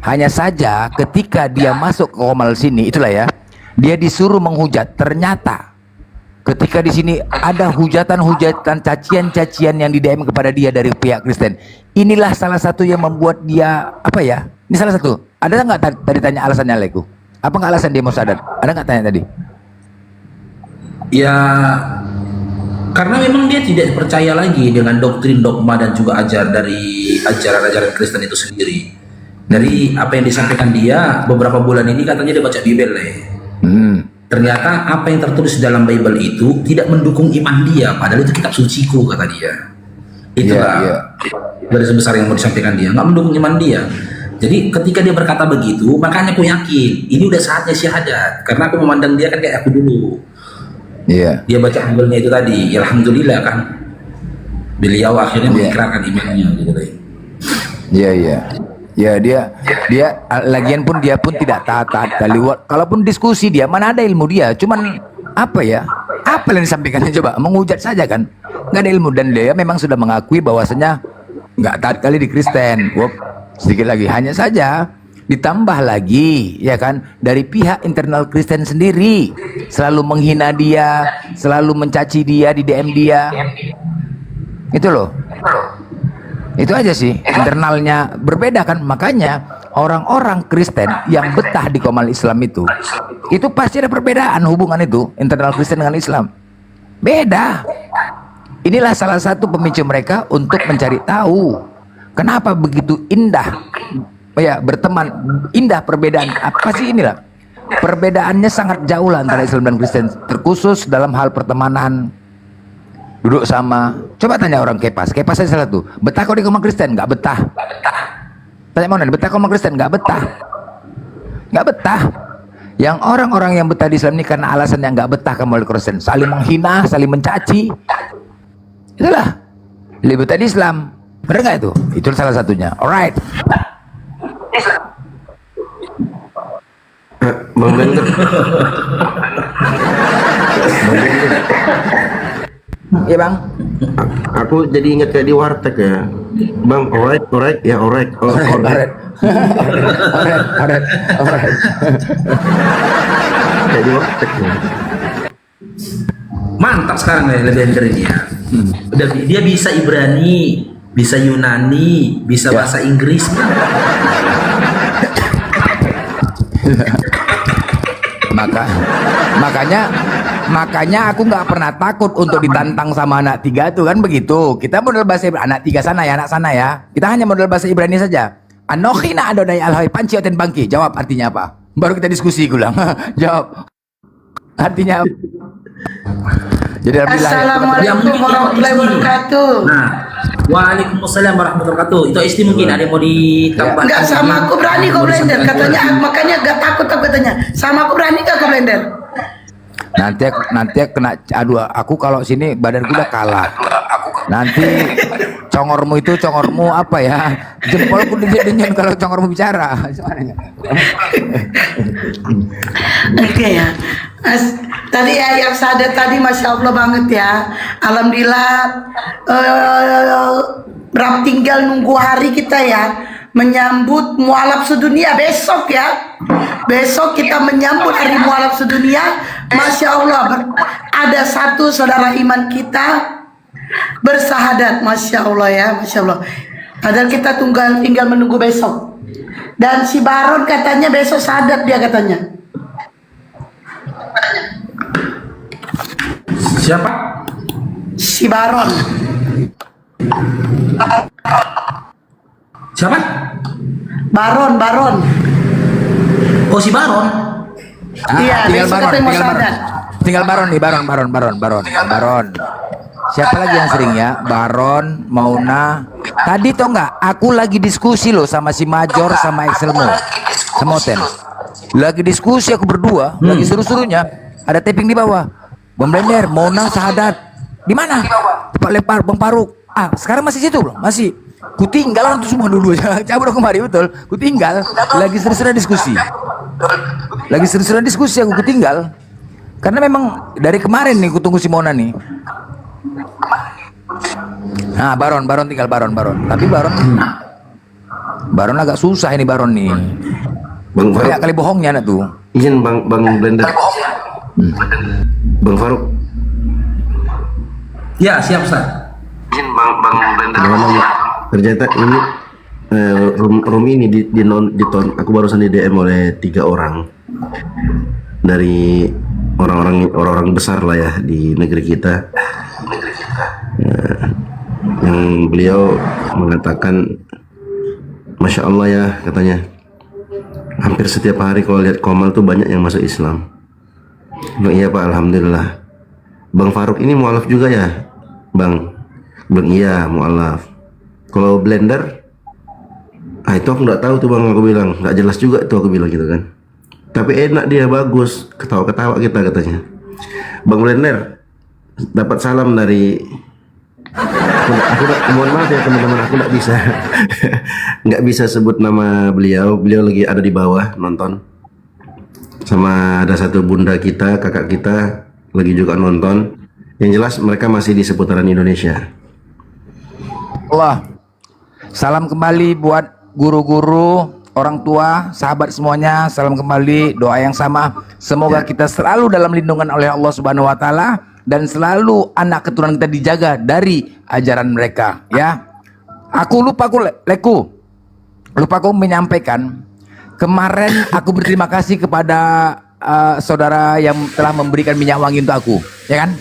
Hanya saja ketika dia masuk ke Komal sini, itulah ya, dia disuruh menghujat. Ternyata ketika di sini ada hujatan-hujatan, cacian-cacian yang di DM kepada dia dari pihak Kristen. Inilah salah satu yang membuat dia apa ya? Ini salah satu. Ada nggak tadi tanya alasannya Leku? Apa nggak alasan dia mau sadar? Ada nggak tanya tadi? Ya, karena memang dia tidak percaya lagi dengan doktrin, dogma dan juga dari ajaran-ajaran Kristen itu sendiri. Dari apa yang disampaikan dia beberapa bulan ini, katanya dia baca Bible Ternyata apa yang tertulis dalam Bible itu tidak mendukung iman dia, padahal itu kitab suciku, kata dia. Itulah garis besar yang mau disampaikan dia, nggak mendukung iman dia. Jadi ketika dia berkata begitu, makanya aku yakin ini udah saatnya syahadat, karena aku memandang dia kan kayak aku dulu. Dia baca Bible-nya itu tadi, ya alhamdulillah kan, beliau akhirnya mengikrarkan imannya gitu deh. Ya dia lagian pun dia pun tidak taat kali. Kalaupun diskusi dia mana ada ilmu dia, cuman apa ya? Apa yang disampaikannya coba? Menghujat saja kan? Nggak ada ilmu, dan dia memang sudah mengakui bahwasanya nggak taat kali di Kristen. Sedikit lagi, hanya saja ditambah lagi ya kan, dari pihak internal Kristen sendiri selalu menghina dia, selalu mencaci dia di DM dia. Itu loh. Itu aja sih, internalnya berbeda kan. Makanya orang-orang Kristen yang betah di Komal Islam itu pasti ada perbedaan hubungan itu internal Kristen dengan Islam. Beda. Inilah salah satu pemicu mereka untuk mencari tahu kenapa begitu indah ya berteman, indah perbedaan. Apa sih inilah perbedaannya sangat jauh lah antara Islam dan Kristen, terkhusus dalam hal pertemanan, duduk sama. Coba tanya orang Kepas saya salah tuh, betah kau di rumah Kristen? Nggak betah. Tanya mana, betah kau di rumah Kristen? Nggak betah. Nggak betah. Yang orang-orang yang betah di Islam ini karena alasan yang nggak betah kamu oleh Kristen, saling menghina, saling mencaci. Itulah lebih betah di Islam. Benar nggak itu? Itu salah satunya. Alright. Bang Blender. Iya bang. Aku jadi ingat kayak di warteg ya. Bang, alright, ya alright. Alright. Kayak di warteg ya. Mantap sekarang ya Blender ini ya. Dia bisa Ibrani, bisa Yunani, bisa bahasa Inggris. makanya aku nggak pernah takut untuk ditantang sama anak 3 tuh kan begitu. Kita modal bahasa Ibrani, anak 3 sana ya, anak sana ya. Kita hanya modal bahasa Ibrani saja. Anokhina adonai alhai pancioten bangki. Jawab artinya apa? Baru kita diskusi gulang. Jawab. Artinya apa? Jadi Assalamualaikum warahmatullahi wabarakatuh. Nah, waalaikumsalam warahmatullahi wabarakatuh. Itu isti mungkin ada yang mau ditambah. Enggak, sama aku berani kok Blender katanya, makanya gak takut aku katanya. Sama aku berani gak kok Blender? Nanti kena aduh, aku kalau sini badanku udah kalah. Nanti congormu apa ya? Jempolku denyut kalau congormu bicara. Oke ya. Tadi ya yang sadat tadi Masya Allah banget ya. Alhamdulillah berapa tinggal nunggu hari kita ya menyambut mualaf sedunia besok ya. Besok kita menyambut hari mualaf sedunia. Masya Allah ada satu saudara iman kita bersahadat, Masya Allah ya, Masya Allah. Padahal kita tinggal menunggu besok. Dan si Baron katanya besok sahadat dia katanya. Siapa? Si Baron. Siapa? Baron. Oh si Baron. Iya, tinggal Baron nih, Baron. Siapa lagi yang sering ya? Baron, Mauna. Tadi tau nggak? Aku lagi diskusi loh sama si Major sama Excelmo, sama Oten. Lagi diskusi aku berdua, lagi seru-serunya. Ada taping di bawah. Bang Blender, Mauna sahadat. Di mana? Tempat lempar Bang Faruk. Ah, sekarang masih situ belum? Masih. Ku tinggal untuk semua dulu ya. Cabut aku kemari betul. Ku tinggal. Lagi seru-serunya diskusi. Aku tinggal. Karena memang dari kemarin nih ku tunggu si Mona nih. Nah, Baron tinggal Baron. Tapi Baron agak susah ini Baron nih. Bang Faruk. Banyak kali bohongnya anak tuh. Izin Bang Blender. Bang Faruk. Ya, siap Ustaz. Izin Bang Blender. Ternyata ini room ini di aku barusan di DM oleh 3 orang dari orang-orang besar lah ya di negeri kita. Yang beliau mengatakan, Masya Allah ya katanya, hampir setiap hari kalau lihat Komal tuh banyak yang masuk Islam. Bang, iya Pak, Alhamdulillah. Bang Faruk ini mualaf juga ya Bang? Bang iya mualaf. Kalau Blender, itu aku nggak tahu tuh Bang, aku bilang nggak jelas juga itu, aku bilang gitu kan. Tapi enak dia, bagus, ketawa-ketawa kita katanya. Bang Blender dapat salam dari aku mohon maaf ya teman-teman, aku nggak bisa sebut nama beliau lagi ada di bawah nonton, sama ada satu bunda kita, kakak kita lagi juga nonton. Yang jelas mereka masih di seputaran Indonesia. Allah, salam kembali buat guru-guru, orang tua, sahabat semuanya. Salam kembali, doa yang sama. Semoga kita selalu dalam lindungan oleh Allah Subhanahu wa taala dan selalu anak keturunan kita dijaga dari ajaran mereka ya. Aku lupa aku menyampaikan kemarin aku berterima kasih kepada saudara yang telah memberikan minyak wangi untuk aku, ya kan?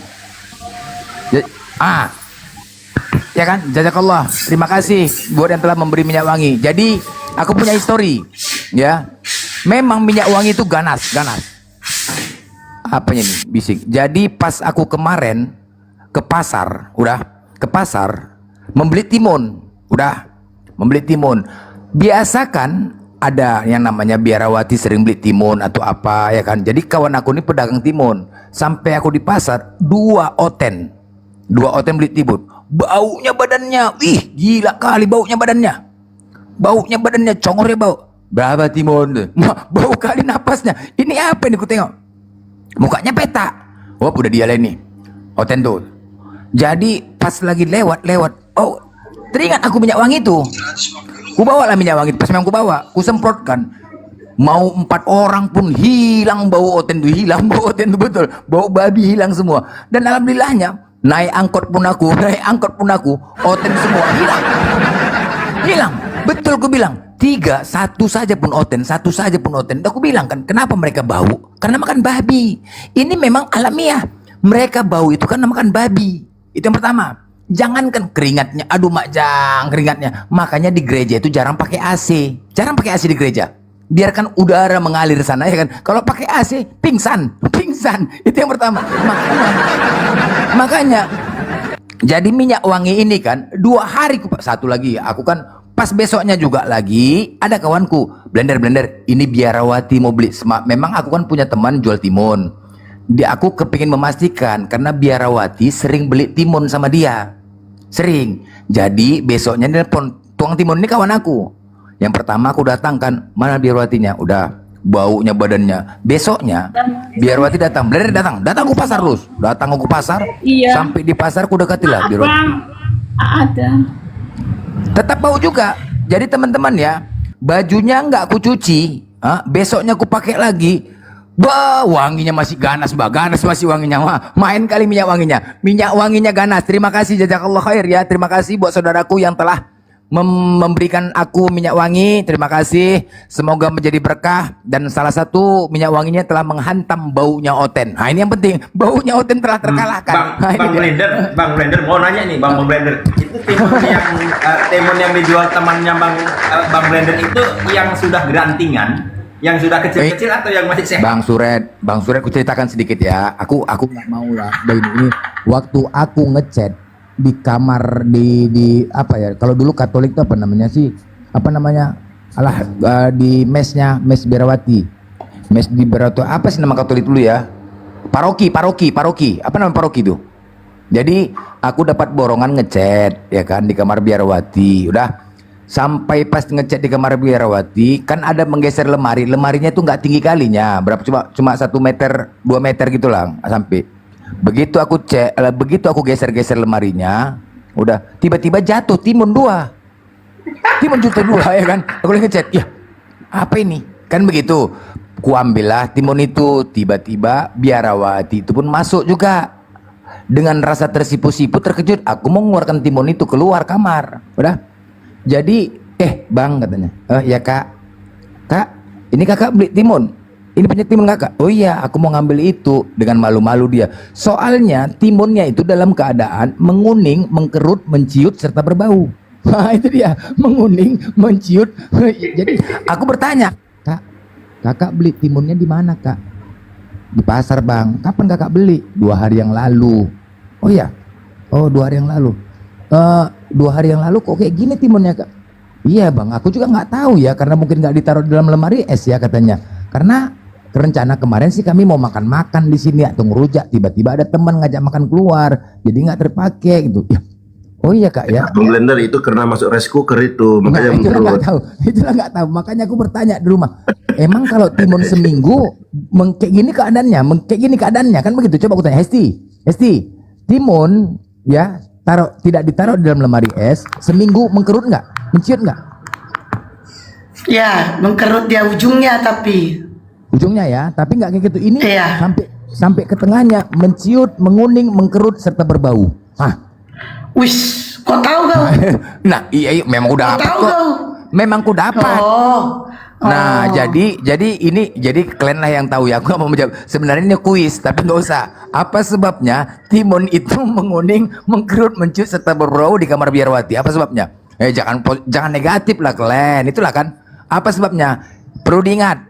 ya kan? Jazakallah. Terima kasih buat yang telah memberi minyak wangi. Jadi aku punya histori, ya. Memang minyak wangi itu ganas. Apanya nih? Bisik. Jadi pas aku kemarin ke pasar, membeli timun, Biasa kan ada yang namanya biarawati sering beli timun atau apa, ya kan? Jadi kawan aku ini pedagang timun. Sampai aku di pasar, dua oten beli timun. Baunya badannya, gila kali baunya badannya, congornya bau. Berapa timun tuh? Bau kali napasnya. Ini apa nih, ku tengok mukanya peta. Oh, udah dia nih oten tuh. Jadi pas lagi lewat, oh teringat aku minyak wangi tuh. Ku bawa lah minyak wangi. Pas memang ku bawa, ku semprotkan. Mau 4 orang pun hilang bau oten tuh, betul. Bau babi hilang semua. Dan alhamdulillahnya naik angkot pun aku, oten semua hilang. Betul, ku bilang 3, satu saja pun oten. Udah aku bilang kan, kenapa mereka bau? Karena makan babi. Ini memang alamiah. Mereka bau itu karena makan babi. Itu yang pertama. Jangankan keringatnya, aduh makjang keringatnya. Makanya di gereja itu jarang pakai AC. Di gereja. Biarkan udara mengalir sana, ya kan. Kalau pakai AC, pingsan. Itu yang pertama. Makanya jadi minyak wangi ini kan 2 hari satu lagi. Aku kan pas besoknya juga lagi ada kawanku blender ini biarawati mau beli. Memang aku kan punya teman jual timun. Aku kepingin memastikan karena biarawati sering beli timun sama dia. Sering. Jadi besoknya dia telepon, tuang timun ini kawan aku. Yang pertama aku datangkan, mana biarawatinya? Udah, baunya badannya. Besoknya biarawati datang, blender datang ke pasar terus. Datang ke pasar, sampai di pasar aku dekati lah biarawati. Ada. Tetap bau juga. Jadi teman-teman ya, bajunya nggak aku cuci, besoknya aku pakai lagi. Wanginya masih ganas, masih wanginya. Main kali minyak wanginya ganas. Terima kasih jazakallah khair ya. Terima kasih buat saudaraku yang telah memberikan aku minyak wangi. Terima kasih. Semoga menjadi berkah dan salah satu minyak wanginya telah menghantam baunya oten. Nah, ini yang penting. Baunya oten telah terkalahkan. Bang Blender mau nanya nih, Bang Blender. Itu timun yang dijual temannya Bang Blender itu yang sudah gerantingan, yang sudah kecil-kecil atau yang masih sehat? Bang Suret, aku ceritakan sedikit ya. Aku nggak mau lah. Ini waktu aku ngechat di kamar di apa ya, kalau dulu Katolik itu apa namanya di mes Biarawati, di Biarawati, apa sih nama Katolik dulu ya, paroki, apa nama paroki itu. Jadi aku dapat borongan ngechat ya kan di kamar Biarawati. Udah sampai pas ngechat di kamar Biarawati kan ada menggeser lemarinya tuh nggak tinggi kalinya, berapa, cuma 1 meter 2 meter gitu lah sampai. Begitu aku geser lemarinya, udah tiba-tiba jatuh timun juta 2 ya kan. Aku lagi ngechat, ya apa ini kan begitu. Ku ambillah timun itu, tiba-tiba Biarawati itu pun masuk juga. Dengan rasa tersipu-sipu terkejut, aku mau mengeluarkan timun itu keluar kamar. Udah jadi bang katanya, ya kak ini kakak beli timun. Ini punya timun kakak. Oh iya, aku mau ngambil itu. Dengan malu-malu dia. Soalnya timunnya itu dalam keadaan menguning, mengkerut, menciut serta berbau. Nah itu dia, menguning, menciut. Jadi aku bertanya, kak, kakak beli timunnya di mana kak? Di pasar bang. Kapan kakak beli? 2 hari yang lalu. Oh iya. Oh 2 hari yang lalu. 2 hari yang lalu kok kayak gini timunnya kak? Iya bang, aku juga nggak tahu ya, karena mungkin nggak ditaruh di dalam lemari es ya katanya. Karena rencana kemarin sih kami mau makan di sini atau ngerujak, tiba-tiba ada teman ngajak makan keluar, jadi nggak terpakai gitu. Ya. Oh iya kak ya. Bang Blender itu karena masuk rice cooker itu, makanya nggak tahu. Itulah nggak tahu. Makanya aku bertanya di rumah. Emang kalau timun seminggu kayak gini keadaannya kan begitu. Coba aku tanya Hesti, timun ya tidak ditaruh di dalam lemari es, seminggu mengkerut nggak, menciut nggak? Ya, mengkerut dia ujungnya ya, tapi nggak kayak gitu. Ini sampai ke tengahnya menciut, menguning, mengkerut serta berbau. Wis, kok tahu kau? Nah, iya memang udah apa kok. Memang ku dapat. Oh, Nah, jadi kalian lah yang tahu ya. Aku nggak mau menjawab. Sebenarnya ini kuis, tapi nggak usah. Apa sebabnya timun itu menguning, mengkerut, mencut serta berbau di kamar biarawati? Apa sebabnya? Jangan negatif lah kalian. Itulah kan. Apa sebabnya? Perlu diingat,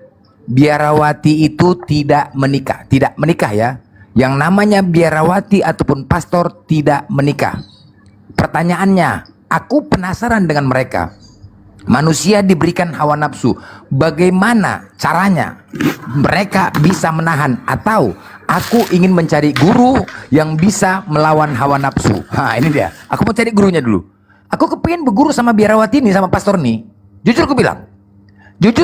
biarawati itu tidak menikah ya. Yang namanya biarawati ataupun pastor tidak menikah. Pertanyaannya, aku penasaran dengan mereka. Manusia diberikan hawa nafsu. Bagaimana caranya mereka bisa menahan? Atau aku ingin mencari guru yang bisa melawan hawa nafsu. Ini dia. Aku mau cari gurunya dulu. Aku kepingin berguru sama biarawati ini, sama pastor nih. Jujur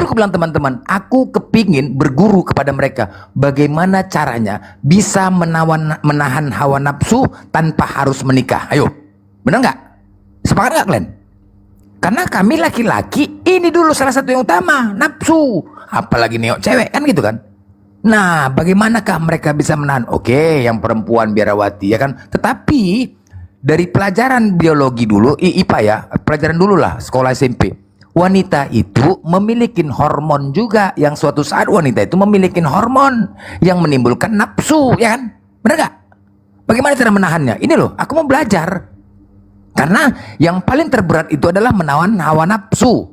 aku bilang teman-teman, aku kepingin berguru kepada mereka. Bagaimana caranya bisa menahan hawa nafsu tanpa harus menikah. Ayo, benar nggak? Sepakat nggak kalian? Karena kami laki-laki ini dulu salah satu yang utama, nafsu. Apalagi neo cewek kan gitu kan. Nah, bagaimanakah mereka bisa menahan? Oke, yang perempuan biarawati ya kan. Tetapi dari pelajaran biologi dulu, IPA ya, pelajaran dulu lah sekolah SMP. Wanita itu memiliki hormon juga, yang suatu saat wanita itu memiliki hormon yang menimbulkan nafsu, ya kan? Benar nggak? Bagaimana cara menahannya? Ini loh, aku mau belajar. Karena yang paling terberat itu adalah menahan hawa nafsu.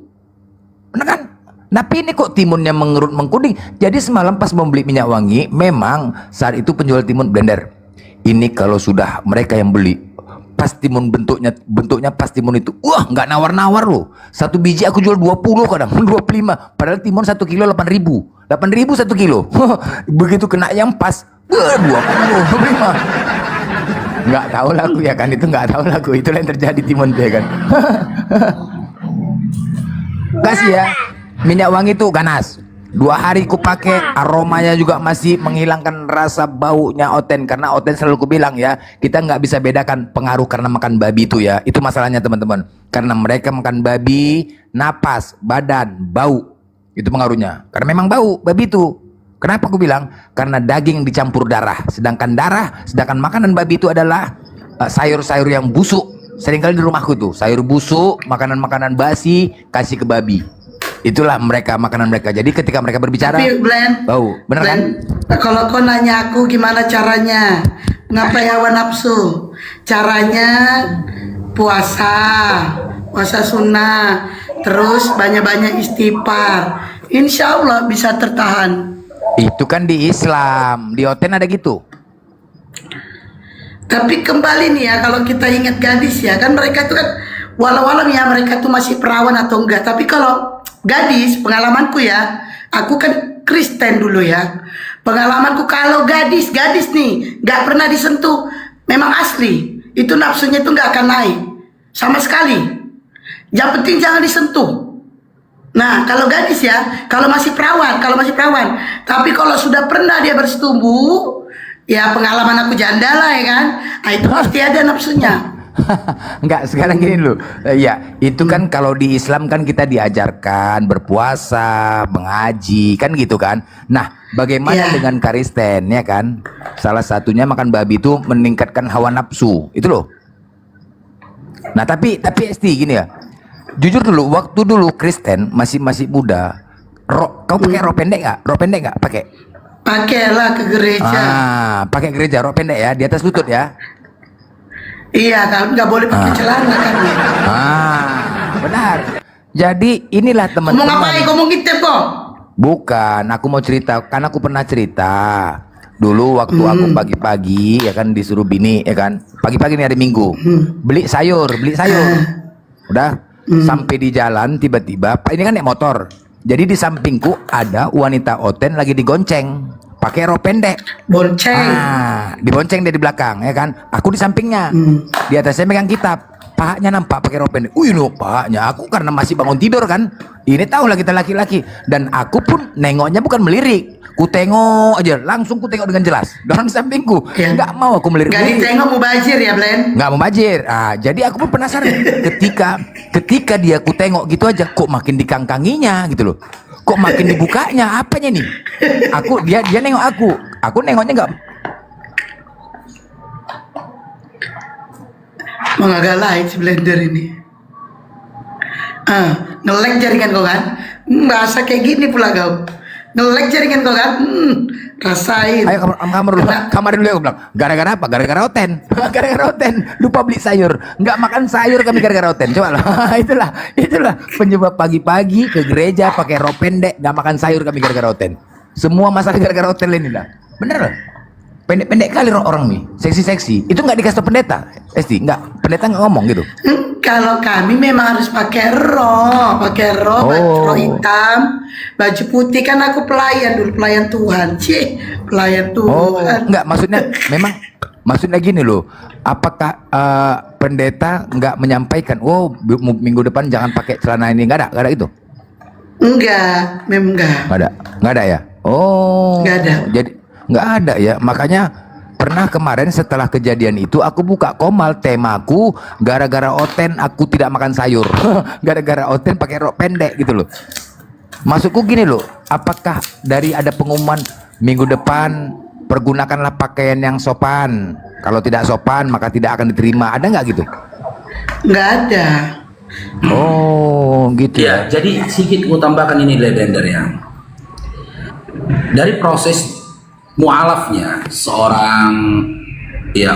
Benar kan? Tapi ini kok timunnya mengerut mengkuning. Jadi semalam pas membeli minyak wangi, memang saat itu penjual timun blender. Ini kalau sudah mereka yang beli, pas timun bentuknya pas timun itu, wah nggak nawar-nawar loh. Satu biji aku jual 20 kadang, 25. Padahal timun 1 kilo 8.000. 8.000 1 kilo. Begitu kena yang pas, 20, 25. Nggak tahu laku ya kan, itu nggak tahu laku. Itulah yang terjadi timun ya kan. Kasih ya, minyak wangi itu ganas. 2 hari ku pakai, aromanya juga masih menghilangkan rasa baunya oten. Karena oten selalu ku bilang ya, kita nggak bisa bedakan pengaruh karena makan babi itu ya. Itu masalahnya teman-teman. Karena mereka makan babi, napas, badan, bau. Itu pengaruhnya. Karena memang bau babi itu. Kenapa aku bilang? Karena daging dicampur darah. Sedangkan makanan babi itu adalah sayur-sayur yang busuk. Seringkali di rumahku tuh, sayur busuk, makanan-makanan basi, kasih ke babi. Itulah makanan mereka. Jadi ketika mereka berbicara, Tapi Glenn, bau. Bener kan? Kalau kau nanya aku gimana caranya ngapai hawa nafsu, caranya puasa sunnah, terus banyak-banyak istighfar. Insya Allah bisa tertahan. Itu kan di Islam, di Oten ada gitu. Tapi kembali nih ya, kalau kita ingat gadis ya, kan mereka itu kan walau-walau ya mereka tuh masih perawan atau enggak. Tapi kalau gadis, pengalamanku ya, aku kan Kristen dulu ya. Pengalamanku kalau gadis nih nggak pernah disentuh, memang asli itu nafsunya tuh nggak akan naik sama sekali. Yang penting jangan disentuh. Nah, kalau gadis ya, kalau masih perawan. Tapi kalau sudah pernah dia bersetubuh, ya pengalaman aku janda lah ya kan. Nah, itu pasti ada nafsunya. Enggak, sekarang gini dulu. Ya, itu kan kalau di Islam kan kita diajarkan berpuasa, mengaji, kan gitu kan. Nah, bagaimana dengan Kristen ya kan? Salah satunya makan babi itu meningkatkan hawa nafsu. Itu loh. Nah, tapi Esti gini ya. Jujur dulu, waktu dulu Kristen masih muda, kau pakai rok pendek nggak? Pakailah ke gereja. Pakai gereja rok pendek ya, di atas lutut ya. Iya kan, nggak boleh pakai celana kan. Benar. Jadi inilah teman-teman. Mau ngapain? Kau mau ngintip kok? Bukan, aku mau cerita, karena aku pernah cerita. Dulu waktu aku pagi-pagi ya kan disuruh bini ya kan, pagi-pagi nih hari Minggu, beli sayur. Udah. Sampai di jalan tiba-tiba ini kan naik motor, jadi di sampingku ada wanita Oten lagi digonceng pakai rok pendek, dibonceng dari belakang ya kan, aku di sampingnya, di atasnya megang kitab, pahanya nampak pakai rok pendek. Pahanya aku karena masih bangun tidur kan, ini tahu lah kita laki-laki, dan aku pun nengoknya bukan melirik, ku tengok aja, langsung ku tengok dengan jelas. Orang di sampingku, nggak mau aku melirik. Gak ditengok mau bajir ya, Blen? Nggak mau bajir. Jadi aku pun penasaran. ketika dia ku tengok gitu aja, kok makin dikangkanginya gitu loh. Kok makin dibukanya, apanya nih? Dia nengok aku nengoknya nggak. Mau agak light si blender ini. Nge-lag jaringan kau kan? Bahasa kayak gini pula kau. Nge-lag jaringan kau kan? Rasain. Ayo kamar dulu ya, aku bilang. Gara-gara apa? Gara-gara Oten. Gara-gara Oten. Lupa beli sayur. Nggak makan sayur kami gara-gara Oten. Coba lah. itulah penyebab pagi-pagi ke gereja pakai rok pendek, nggak makan sayur kami gara-gara Oten. Semua masalah gara-gara Oten ini lah. Bener lah. Pendek-pendek kali orang nih, seksi-seksi. Itu nggak dikasih tau pendeta, Esti, nggak, pendeta nggak ngomong gitu. Kalau kami memang harus pakai rok hitam, baju putih, kan aku pelayan dulu, pelayan Tuhan, pelayan Tuhan. Nggak, maksudnya gini loh, apakah pendeta nggak menyampaikan, minggu depan jangan pakai celana ini, nggak ada gitu? Enggak, memang enggak. Nggak ada ya? Nggak ada. Jadi nggak ada ya, makanya pernah kemarin setelah kejadian itu aku buka komal, temaku gara-gara Oten aku tidak makan sayur. Gara-gara Oten pakai rok pendek gitu loh. Maksudku gini loh, apakah dari ada pengumuman minggu depan pergunakanlah pakaian yang sopan, kalau tidak sopan maka tidak akan diterima, ada nggak gitu? Nggak ada. Oh gitu ya. Jadi sedikit ku tambahkan ini Blender ya. Dari proses mu'alafnya seorang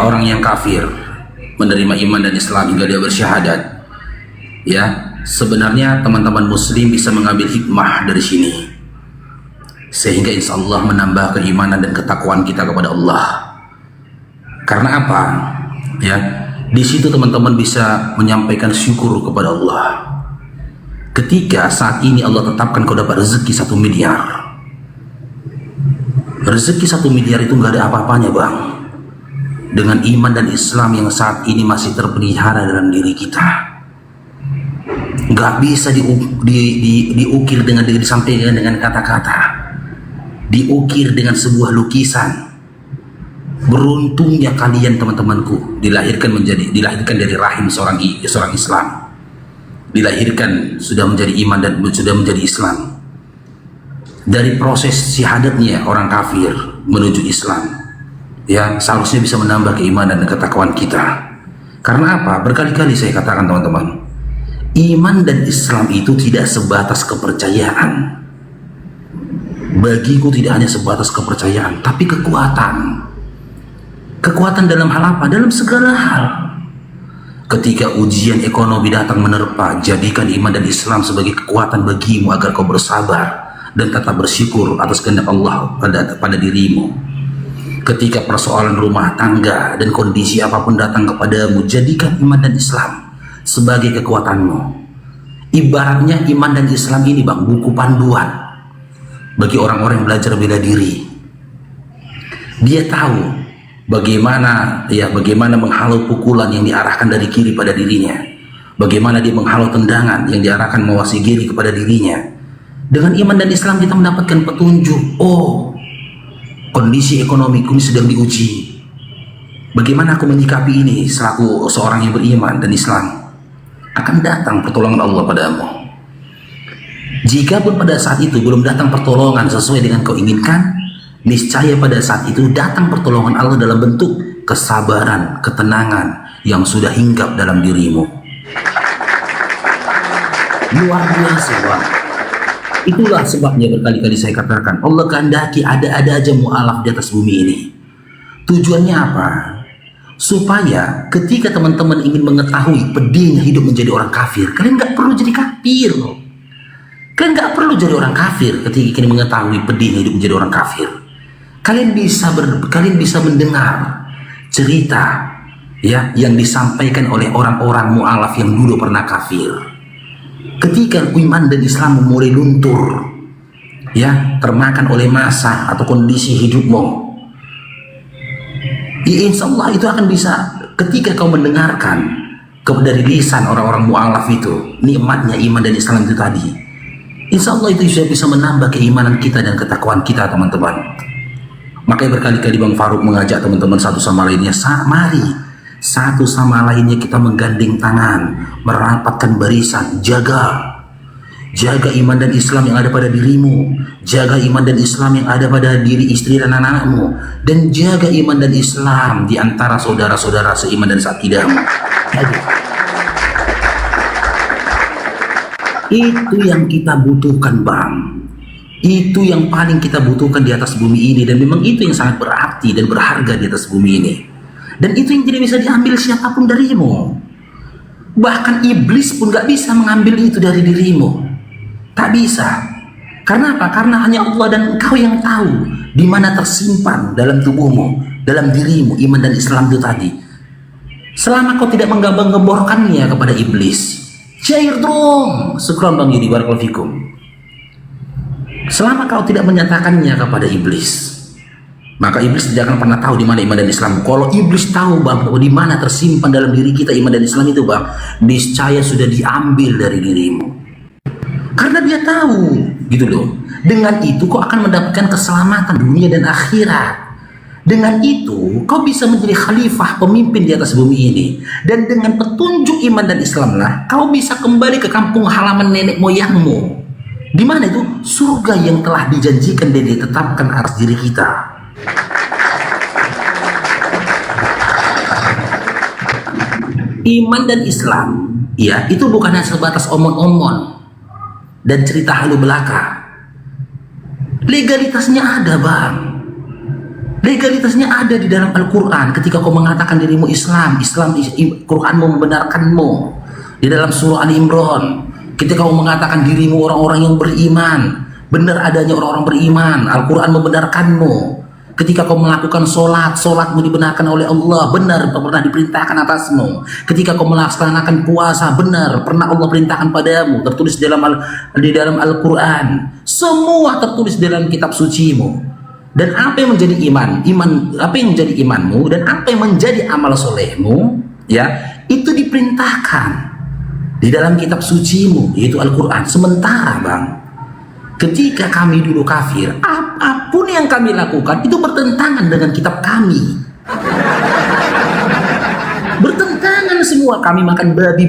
orang yang kafir menerima iman dan Islam hingga dia bersyahadat, ya, sebenarnya teman-teman muslim bisa mengambil hikmah dari sini sehingga insya Allah menambah keimanan dan ketakwaan kita kepada Allah. Karena apa? Ya, di situ teman-teman bisa menyampaikan syukur kepada Allah ketika saat ini Allah tetapkan kau dapat rezeki 1 miliar. Rezeki 1 miliar itu nggak ada apa-apanya bang, dengan iman dan Islam yang saat ini masih terpelihara dalam diri kita. Nggak bisa diukir dengan disampaikan dengan kata-kata, diukir dengan sebuah lukisan. Beruntungnya kalian teman-temanku dilahirkan dari rahim seorang Islam, dilahirkan sudah menjadi iman dan sudah menjadi Islam. Dari proses syahadatnya orang kafir menuju Islam, ya, seharusnya bisa menambah keimanan dan ketakwaan kita. Karena apa? Berkali-kali saya katakan teman-teman, iman dan Islam itu tidak sebatas kepercayaan. Bagiku tidak hanya sebatas kepercayaan, tapi kekuatan. Kekuatan dalam hal apa? Dalam segala hal. Ketika ujian ekonomi datang menerpa, jadikan iman dan Islam sebagai kekuatan bagimu agar kau bersabar dan tetap bersyukur atas kehendak Allah pada dirimu. Ketika persoalan rumah tangga dan kondisi apapun datang kepadamu, jadikan iman dan Islam sebagai kekuatanmu. Ibaratnya iman dan Islam ini bang, buku panduan bagi orang-orang yang belajar bela diri. Dia tahu bagaimana menghalau pukulan yang diarahkan dari kiri pada dirinya, bagaimana dia menghalau tendangan yang diarahkan mewasi kiri kepada dirinya. Dengan iman dan Islam kita mendapatkan petunjuk. Oh, kondisi ekonomiku ini sedang diuji. Bagaimana aku menyikapi ini selaku seorang yang beriman dan Islam? Akan datang pertolongan Allah padamu. Jika pun pada saat itu belum datang pertolongan sesuai dengan kau inginkan, niscaya pada saat itu datang pertolongan Allah dalam bentuk kesabaran, ketenangan yang sudah hinggap dalam dirimu. Luar biasa bang. Itulah sebabnya berkali-kali saya katakan Allah kehendaki ada aja mu'alaf di atas bumi ini. Tujuannya apa? Supaya ketika teman-teman ingin mengetahui pedihnya hidup menjadi orang kafir, kalian nggak perlu jadi kafir. Kalian nggak perlu jadi orang kafir ketika ingin mengetahui pedihnya hidup menjadi orang kafir. Kalian bisa mendengar cerita ya yang disampaikan oleh orang-orang mu'alaf yang dulu pernah kafir. Ketika iman dan Islam mulai luntur, ya, termakan oleh masa atau kondisi hidupmu, ya, insya Allah itu akan bisa ketika kau mendengarkan dari lisan orang-orang mu'alaf itu nikmatnya iman dan Islam itu tadi, insya Allah itu bisa menambah keimanan kita dan ketakwaan kita teman-teman. Makanya berkali-kali Bang Faruk mengajak teman-teman satu sama lainnya, mari satu sama lainnya kita menggandeng tangan, merapatkan barisan, jaga iman dan Islam yang ada pada dirimu, jaga iman dan Islam yang ada pada diri istri dan anak-anakmu, dan jaga iman dan Islam di antara saudara-saudara seiman dan seakidahmu. Itu yang kita butuhkan, Bang. Itu yang paling kita butuhkan di atas bumi ini, dan memang itu yang sangat berarti dan berharga di atas bumi ini. Dan itu yang tidak bisa diambil siapapun darimu. Bahkan iblis pun gak bisa mengambil itu dari dirimu. Tak bisa. Karena apa? Karena hanya Allah dan engkau yang tahu di mana tersimpan dalam tubuhmu, dalam dirimu, iman dan Islam itu tadi. Selama kau tidak menggambang-gemborkannya kepada iblis, cair dong. Syukran Bang Yudi, barakallahu fikum. Selama kau tidak menyatakannya kepada iblis, maka iblis tidak akan pernah tahu di mana iman dan Islam. Kalau iblis tahu, Bang, bahwa di mana tersimpan dalam diri kita iman dan Islam itu, Bang, niscaya sudah diambil dari dirimu. Karena dia tahu, gitu loh. Dengan itu kau akan mendapatkan keselamatan dunia dan akhirat. Dengan itu kau bisa menjadi khalifah, pemimpin di atas bumi ini. Dan dengan petunjuk iman dan Islam lah, kau bisa kembali ke kampung halaman nenek moyangmu. Di mana itu? Surga yang telah dijanjikan dan ditetapkan atas diri kita. Iman dan Islam, ya, itu bukan hanya sebatas omong-omong dan cerita halu belaka. Legalitasnya ada, Bang. Legalitasnya ada di dalam Al-Quran. Ketika kau mengatakan dirimu Islam, Quran membenarkanmu. Di dalam surah Ali Imran, ketika kau mengatakan dirimu orang-orang yang beriman, benar adanya orang-orang beriman, Al-Quran membenarkanmu. Ketika kau melakukan solatmu dibenarkan oleh Allah, benar pernah diperintahkan atasmu. Ketika kau melaksanakan puasa, benar pernah Allah perintahkan padamu, tertulis di dalam Al-Quran. Semua tertulis dalam kitab sucimu. Dan apa yang menjadi apa yang menjadi imanmu dan apa yang menjadi amal solehmu, ya, itu diperintahkan di dalam kitab sucimu, yaitu Al-Quran. Sementara, Bang, ketika kami dulu kafir, apapun yang kami lakukan itu bertentangan dengan kitab kami. Bertentangan semua. Kami makan babi,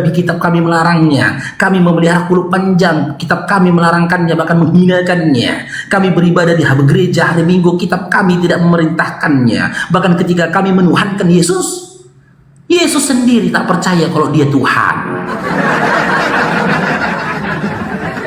kitab kami melarangnya. Kami memelihara kulit panjang, kitab kami melarangkannya, bahkan menghinakannya. Kami beribadah di gereja hari Minggu, kitab kami tidak memerintahkannya. Bahkan ketika kami menuhankan Yesus sendiri tak percaya kalau dia Tuhan.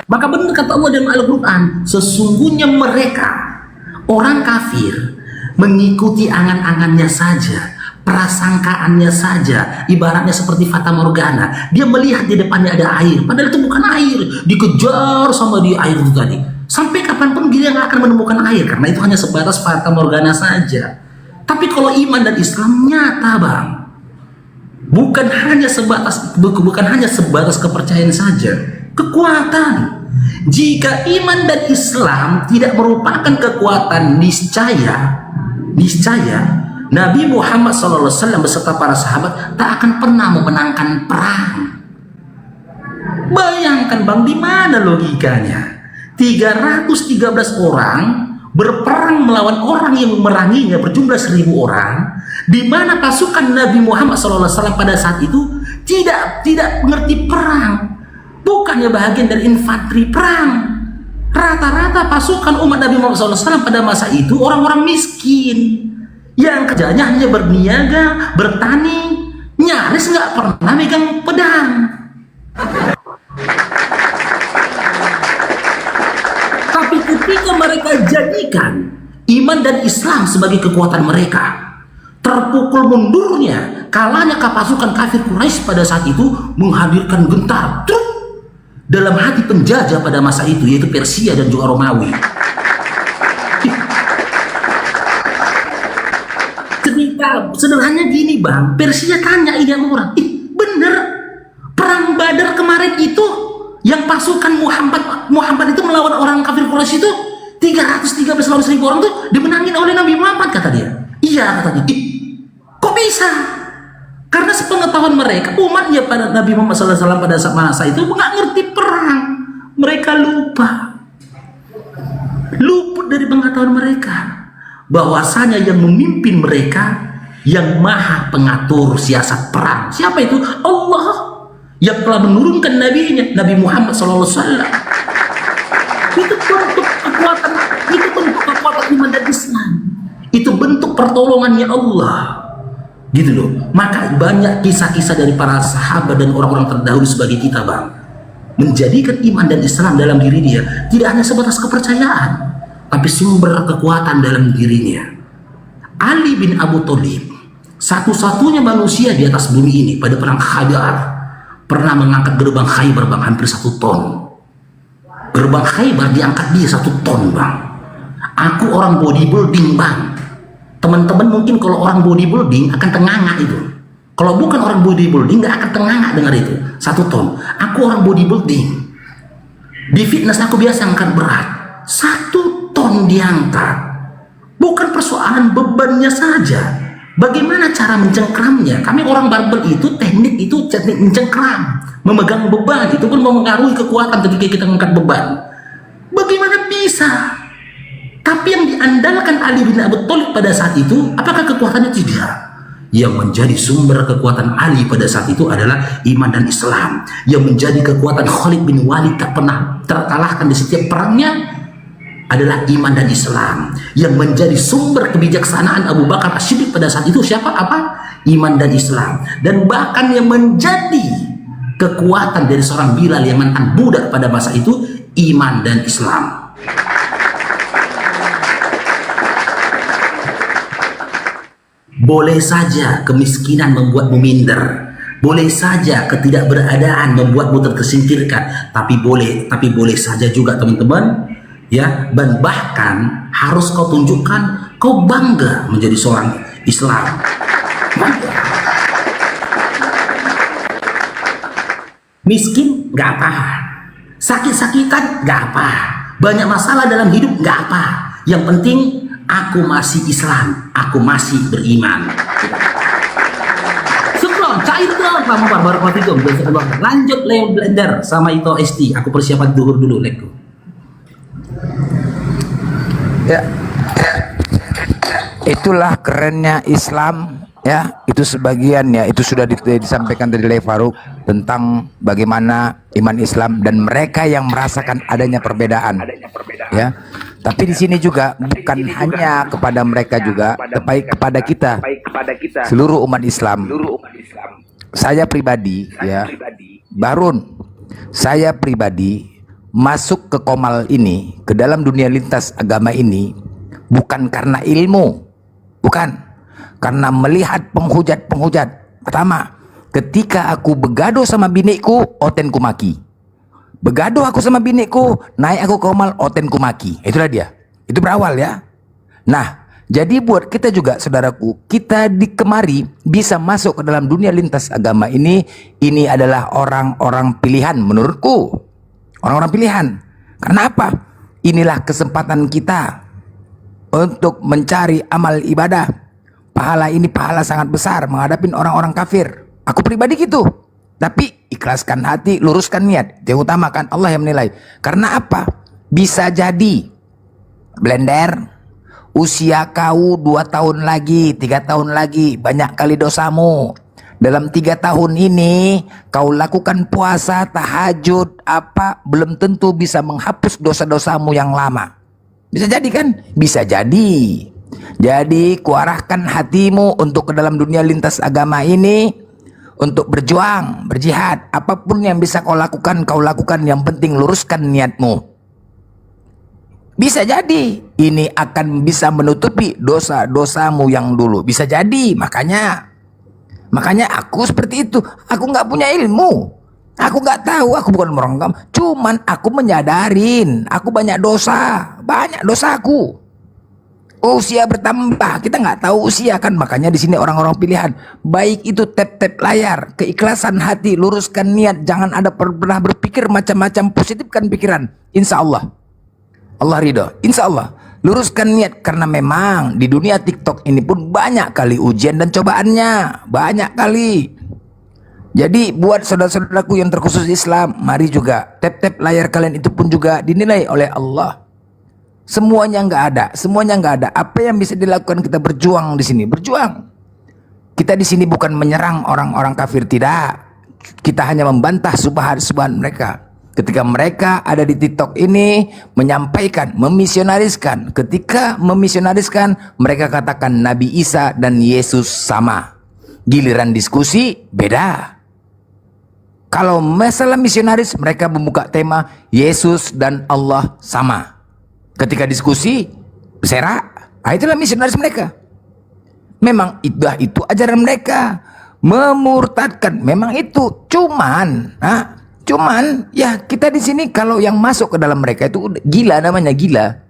Maka benar kata Allah dalam Al-Quran, sesungguhnya mereka, orang kafir, mengikuti angan-angannya saja, prasangkaannya saja, ibaratnya seperti fata morgana. Dia melihat di depannya ada air, padahal itu bukan air, dikejar sama dia air itu tadi. Sampai kapanpun dia nggak akan menemukan air, karena itu hanya sebatas fata morgana saja. Tapi kalau iman dan Islam nyata, Bang, bukan hanya sebatas kepercayaan saja, kekuatan. Jika iman dan Islam tidak merupakan kekuatan, niscaya Nabi Muhammad SAW beserta para sahabat tak akan pernah memenangkan perang. Bayangkan, Bang, di mana logikanya? 313 orang berperang melawan orang yang memeranginya berjumlah 1000 orang, di mana pasukan Nabi Muhammad SAW pada saat itu tidak mengerti perang. Bukannya bagian dari infanteri perang. Rata-rata pasukan umat Nabi Muhammad SAW pada masa itu orang-orang miskin yang kerjanya hanya berniaga, bertani, nyaris nggak pernah megang pedang. Tapi ketika mereka jadikan iman dan Islam sebagai kekuatan mereka, terpukul mundurnya kalahnya pasukan kafir Quraisy pada saat itu menghadirkan gentar dalam hati penjajah pada masa itu, yaitu Persia dan juga Romawi. Ketika sederhananya gini, Bang, Persia tanya ini sama orang, bener perang Badar kemarin itu yang pasukan Muhammad itu melawan orang kafir Quraisy itu 313 lawan 1000 orang tuh dimenangin oleh Nabi Muhammad, kata dia. Iya, katanya. Kok bisa? Karena sepengetahuan mereka, umatnya pada Nabi Muhammad SAW pada masa itu nggak ngerti perang. Mereka luput dari pengetahuan mereka bahwasanya yang memimpin mereka, yang maha pengatur siasat perang, siapa itu? Allah yang telah menurunkan nabinya, Nabi Muhammad SAW. Itu bentuk kekuatan, itu bentuk kekuatan iman dan Islam. Itu bentuk pertolongannya Allah. Gitu loh. Maka banyak kisah-kisah dari para sahabat dan orang-orang terdahulu sebagai kita, Bang. menjadikan iman dan Islam dalam diri dia tidak hanya sebatas kepercayaan, tapi sumber kekuatan dalam dirinya. Ali bin Abu Thalib, satu-satunya manusia di atas bumi ini pada perang Khaybar, pernah mengangkat gerbang Khaybar, bang, hampir 1 ton. Gerbang Khaybar diangkat dia 1 ton, bang. Aku orang bodybuilding, bang. Teman-teman mungkin kalau orang bodybuilding akan tenganga itu. Kalau bukan orang bodybuilding nggak akan tenganga dengar itu. 1 ton. Aku orang bodybuilding. Di fitness aku biasa angkat berat. 1 ton diangkat. Bukan persoalan bebannya saja. Bagaimana cara mencengkramnya? Kami orang barbel itu teknik mencengkram, memegang beban itu pun mempengaruhi kekuatan ketika kita mengangkat beban. Bagaimana bisa? Tapi yang diandalkan Ali bin Abi Thalib pada saat itu, apakah kekuatannya? Tidak. Yang menjadi sumber kekuatan Ali pada saat itu adalah iman dan Islam. Yang menjadi kekuatan Khalid bin Walid tak pernah terkalahkan di setiap perangnya adalah iman dan Islam. Yang menjadi sumber kebijaksanaan Abu Bakar As-Siddiq pada saat itu siapa? Apa? Iman dan Islam. Dan bahkan yang menjadi kekuatan dari seorang Bilal yang mantan budak pada masa itu, iman dan Islam. Boleh saja kemiskinan membuatmu minder, boleh saja ketidakberadaan membuatmu tersingkirkan, tapi boleh saja juga teman-teman, ya, dan bahkan harus kau tunjukkan kau bangga menjadi seorang Islam. Bangga. Miskin nggak apa, sakit-sakitan nggak apa, banyak masalah dalam hidup nggak apa, yang penting aku masih Islam, aku masih beriman. Syukron, cair dong, lama baru lanjut Leo Blender sama Ito ST. Aku persiapan duhur dulu, Leko. Ya, itulah kerennya Islam, ya. Itu sebagian, ya. Itu sudah disampaikan dari Leo Faruk tentang bagaimana iman Islam dan mereka yang merasakan adanya perbedaan, ya. Tapi di sini juga bukan hanya kepada mereka juga, tapi kepada kita, seluruh umat Islam. Saya pribadi, ya, Barun, saya pribadi masuk ke Komal ini, ke dalam dunia lintas agama ini, bukan karena ilmu, bukan, karena melihat penghujat. Pertama, ketika aku begaduh sama binikku, otenku maki. Begaduh aku sama binikku, naik aku ke Komal, otenku maki. Itulah dia. Itu berawal, ya. Nah, jadi buat kita juga, saudaraku, kita di kemari bisa masuk ke dalam dunia lintas agama ini adalah orang-orang pilihan menurutku. Orang-orang pilihan. Karena apa? Inilah kesempatan kita untuk mencari amal ibadah. Pahala ini pahala sangat besar menghadapi orang-orang kafir. Aku pribadi gitu. Tapi ikhlaskan hati, luruskan niat. Yang utamakan Allah yang menilai. Karena apa? Bisa jadi Blender, usia kau 2 tahun lagi, 3 tahun lagi, banyak kali dosamu. Dalam 3 tahun ini kau lakukan puasa, tahajud, apa, belum tentu bisa menghapus dosa-dosamu yang lama. Bisa jadi kan? Bisa jadi. Jadi kuarahkan hatimu untuk ke dalam dunia lintas agama ini, untuk berjuang, berjihad. Apapun yang bisa kau lakukan, yang penting luruskan niatmu. Bisa jadi ini akan bisa menutupi dosa-dosamu yang dulu. Bisa jadi, makanya aku seperti itu. Aku nggak punya ilmu, aku nggak tahu, aku bukan orang agama. Cuman aku menyadarin aku banyak dosaku. Usia bertambah, kita nggak tahu usia kan, makanya di sini orang-orang pilihan. Baik itu tap-tap layar, keikhlasan hati, luruskan niat, jangan ada pernah berpikir macam-macam, positifkan pikiran. Insya Allah Allah ridho, insya Allah. Luruskan niat, karena memang di dunia TikTok ini pun banyak kali ujian dan cobaannya, banyak kali. Jadi buat saudara-saudaraku yang terkhusus Islam, mari juga tap-tap layar kalian itu pun juga dinilai oleh Allah. Semuanya nggak ada. Apa yang bisa dilakukan, kita berjuang di sini, berjuang. Kita di sini bukan menyerang orang-orang kafir, tidak. Kita hanya membantah subhan mereka. Ketika mereka ada di TikTok ini menyampaikan, memisionariskan. Ketika memisionariskan, mereka katakan Nabi Isa dan Yesus sama. Giliran diskusi beda. Kalau masalah misionaris, mereka membuka tema Yesus dan Allah sama. Ketika diskusi, bersera, itulah misionaris mereka. Memang itu ajaran mereka. Memurtadkan, memang itu. Cuman ya kita di sini kalau yang masuk ke dalam mereka itu gila, namanya gila.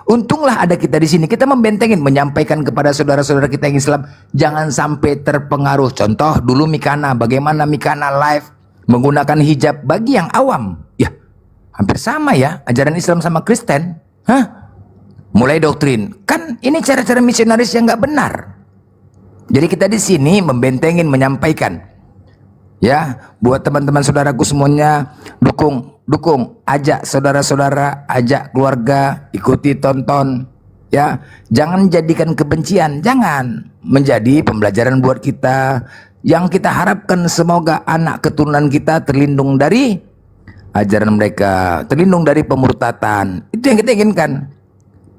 Untunglah ada kita di sini. Kita membentengin, menyampaikan kepada saudara-saudara kita yang Islam, jangan sampai terpengaruh. Contoh dulu Mikana, bagaimana Mikana live menggunakan hijab bagi yang awam. Ya, hampir sama ya ajaran Islam sama Kristen. Mulai doktrin. Kan ini cara-cara misionaris yang nggak benar. Jadi kita di sini membentengin, menyampaikan. Ya, buat teman-teman saudaraku semuanya, dukung, ajak saudara-saudara, ajak keluarga, ikuti, tonton, ya. Jangan jadikan kebencian, jangan menjadi pembelajaran buat kita. Yang kita harapkan semoga anak keturunan kita terlindung dari ajaran mereka, terlindung dari pemurtatan. Itu yang kita inginkan.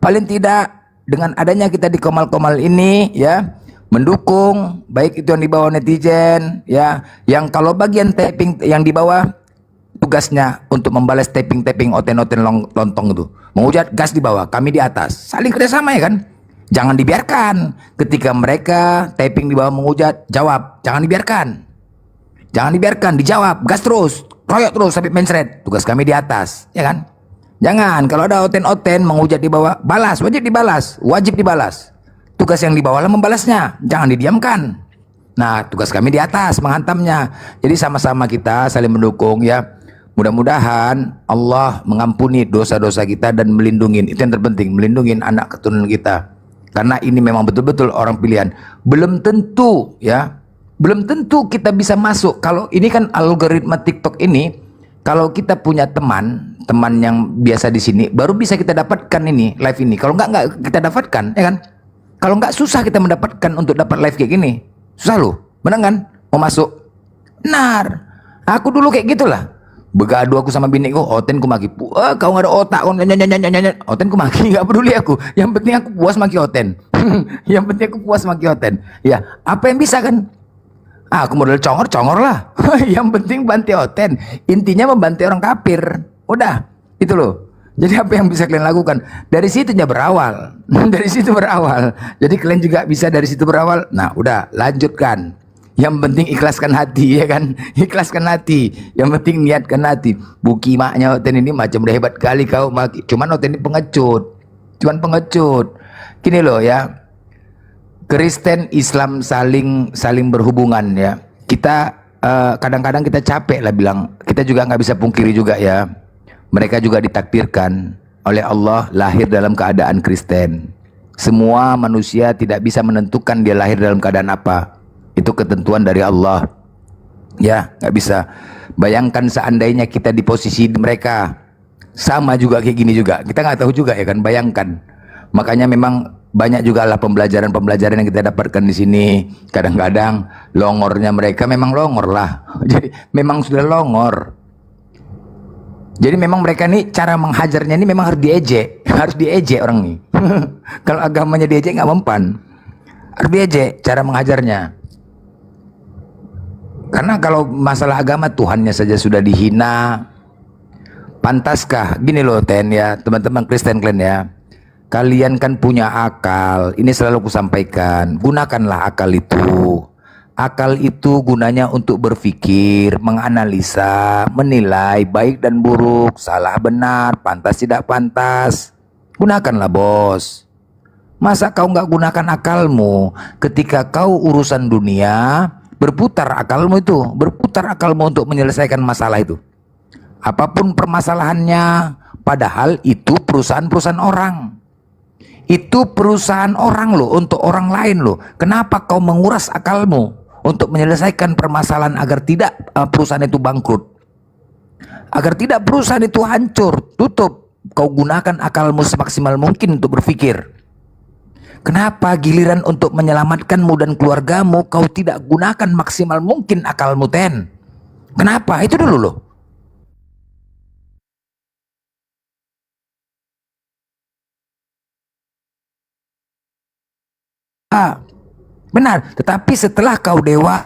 Paling tidak dengan adanya kita di Komal-Komal ini, ya, mendukung, baik itu yang di bawah netizen, ya, yang kalau bagian tapping yang di bawah tugasnya untuk membalas tapping oten-oten lontong itu, menghujat, gas di bawah, kami di atas, saling kerjasama ya kan. Jangan dibiarkan ketika mereka tapping di bawah menghujat, jawab, jangan dibiarkan, dijawab, gas terus, royok terus sampai mencret, tugas kami di atas, ya kan. Jangan kalau ada oten-oten menghujat di bawah, balas, wajib dibalas. Tugas yang di bawah lah membalasnya, jangan didiamkan. Nah, tugas kami di atas menghantamnya. Jadi sama-sama kita saling mendukung ya. Mudah-mudahan Allah mengampuni dosa-dosa kita dan melindungi. Itu yang terpenting, melindungi anak keturunan kita. Karena ini memang betul-betul orang pilihan. Belum tentu ya. Belum tentu kita bisa masuk. Kalau ini kan algoritma TikTok ini, kalau kita punya teman yang biasa di sini, baru bisa kita dapatkan ini live ini. Kalau enggak kita dapatkan, ya kan? Kalau enggak susah kita mendapatkan untuk dapat live kayak gini. Susah loh, benar kan? Mau masuk. Benar. Aku dulu kayak gitulah. Begadu aku sama biniku, Oten ku maki. Kau nggak ada otak, Oten ku maki, nggak peduli aku. Yang penting aku puas maki Oten. Yang penting aku puas maki Oten. Ya, apa yang bisa kan? Aku modal congor lah. Yang penting bantai Oten. Intinya membantai orang kafir. Udah, itu loh. Jadi apa yang bisa kalian lakukan? Dari situnya berawal. Dari situ berawal. Jadi kalian juga bisa dari situ berawal. Nah, udah, lanjutkan. Yang penting ikhlaskan hati, ya kan? Ikhlaskan hati. Yang penting niatkan hati. Buki maknya Oten ini macam udah hebat kali kau maki. Cuman Oten ini pengecut. Gini loh ya. Kristen Islam saling berhubungan ya. Kita kadang-kadang kita capek lah bilang. Kita juga nggak bisa pungkiri juga ya. Mereka juga ditakdirkan oleh Allah lahir dalam keadaan Kristen. Semua manusia tidak bisa menentukan dia lahir dalam keadaan apa. Itu ketentuan dari Allah. Ya, nggak bisa. Bayangkan seandainya kita di posisi mereka, sama juga kayak gini juga. Kita nggak tahu juga ya kan. Bayangkan. Makanya memang banyak juga lah pembelajaran yang kita dapatkan di sini. Kadang-kadang longornya mereka memang longor lah. Jadi memang sudah longor. Jadi memang mereka nih cara menghajarnya ini memang harus diejek orang nih. Kalau agamanya diejek nggak mempan, harus diejek cara mengajarnya. Karena kalau masalah agama Tuhannya saja sudah dihina, pantaskah? Gini loh Ten ya, teman-teman Kristen kalian ya, kalian kan punya akal. Ini selalu kusampaikan, gunakanlah akal itu. Akal itu gunanya untuk berpikir, menganalisa, menilai baik dan buruk, salah benar, pantas tidak pantas. Gunakanlah bos. Masa kau nggak gunakan akalmu ketika kau urusan dunia, berputar akalmu untuk menyelesaikan masalah itu. Apapun permasalahannya, padahal itu perusahaan-perusahaan orang. Itu perusahaan orang loh, untuk orang lain loh. Kenapa kau menguras akalmu untuk menyelesaikan permasalahan agar tidak perusahaan itu bangkrut, agar tidak perusahaan itu hancur, tutup? Kau gunakan akalmu semaksimal mungkin untuk berpikir. Kenapa giliran untuk menyelamatkanmu dan keluargamu kau tidak gunakan maksimal mungkin akalmu, Ten? Kenapa? Itu dulu loh. Benar, tetapi setelah kau dewa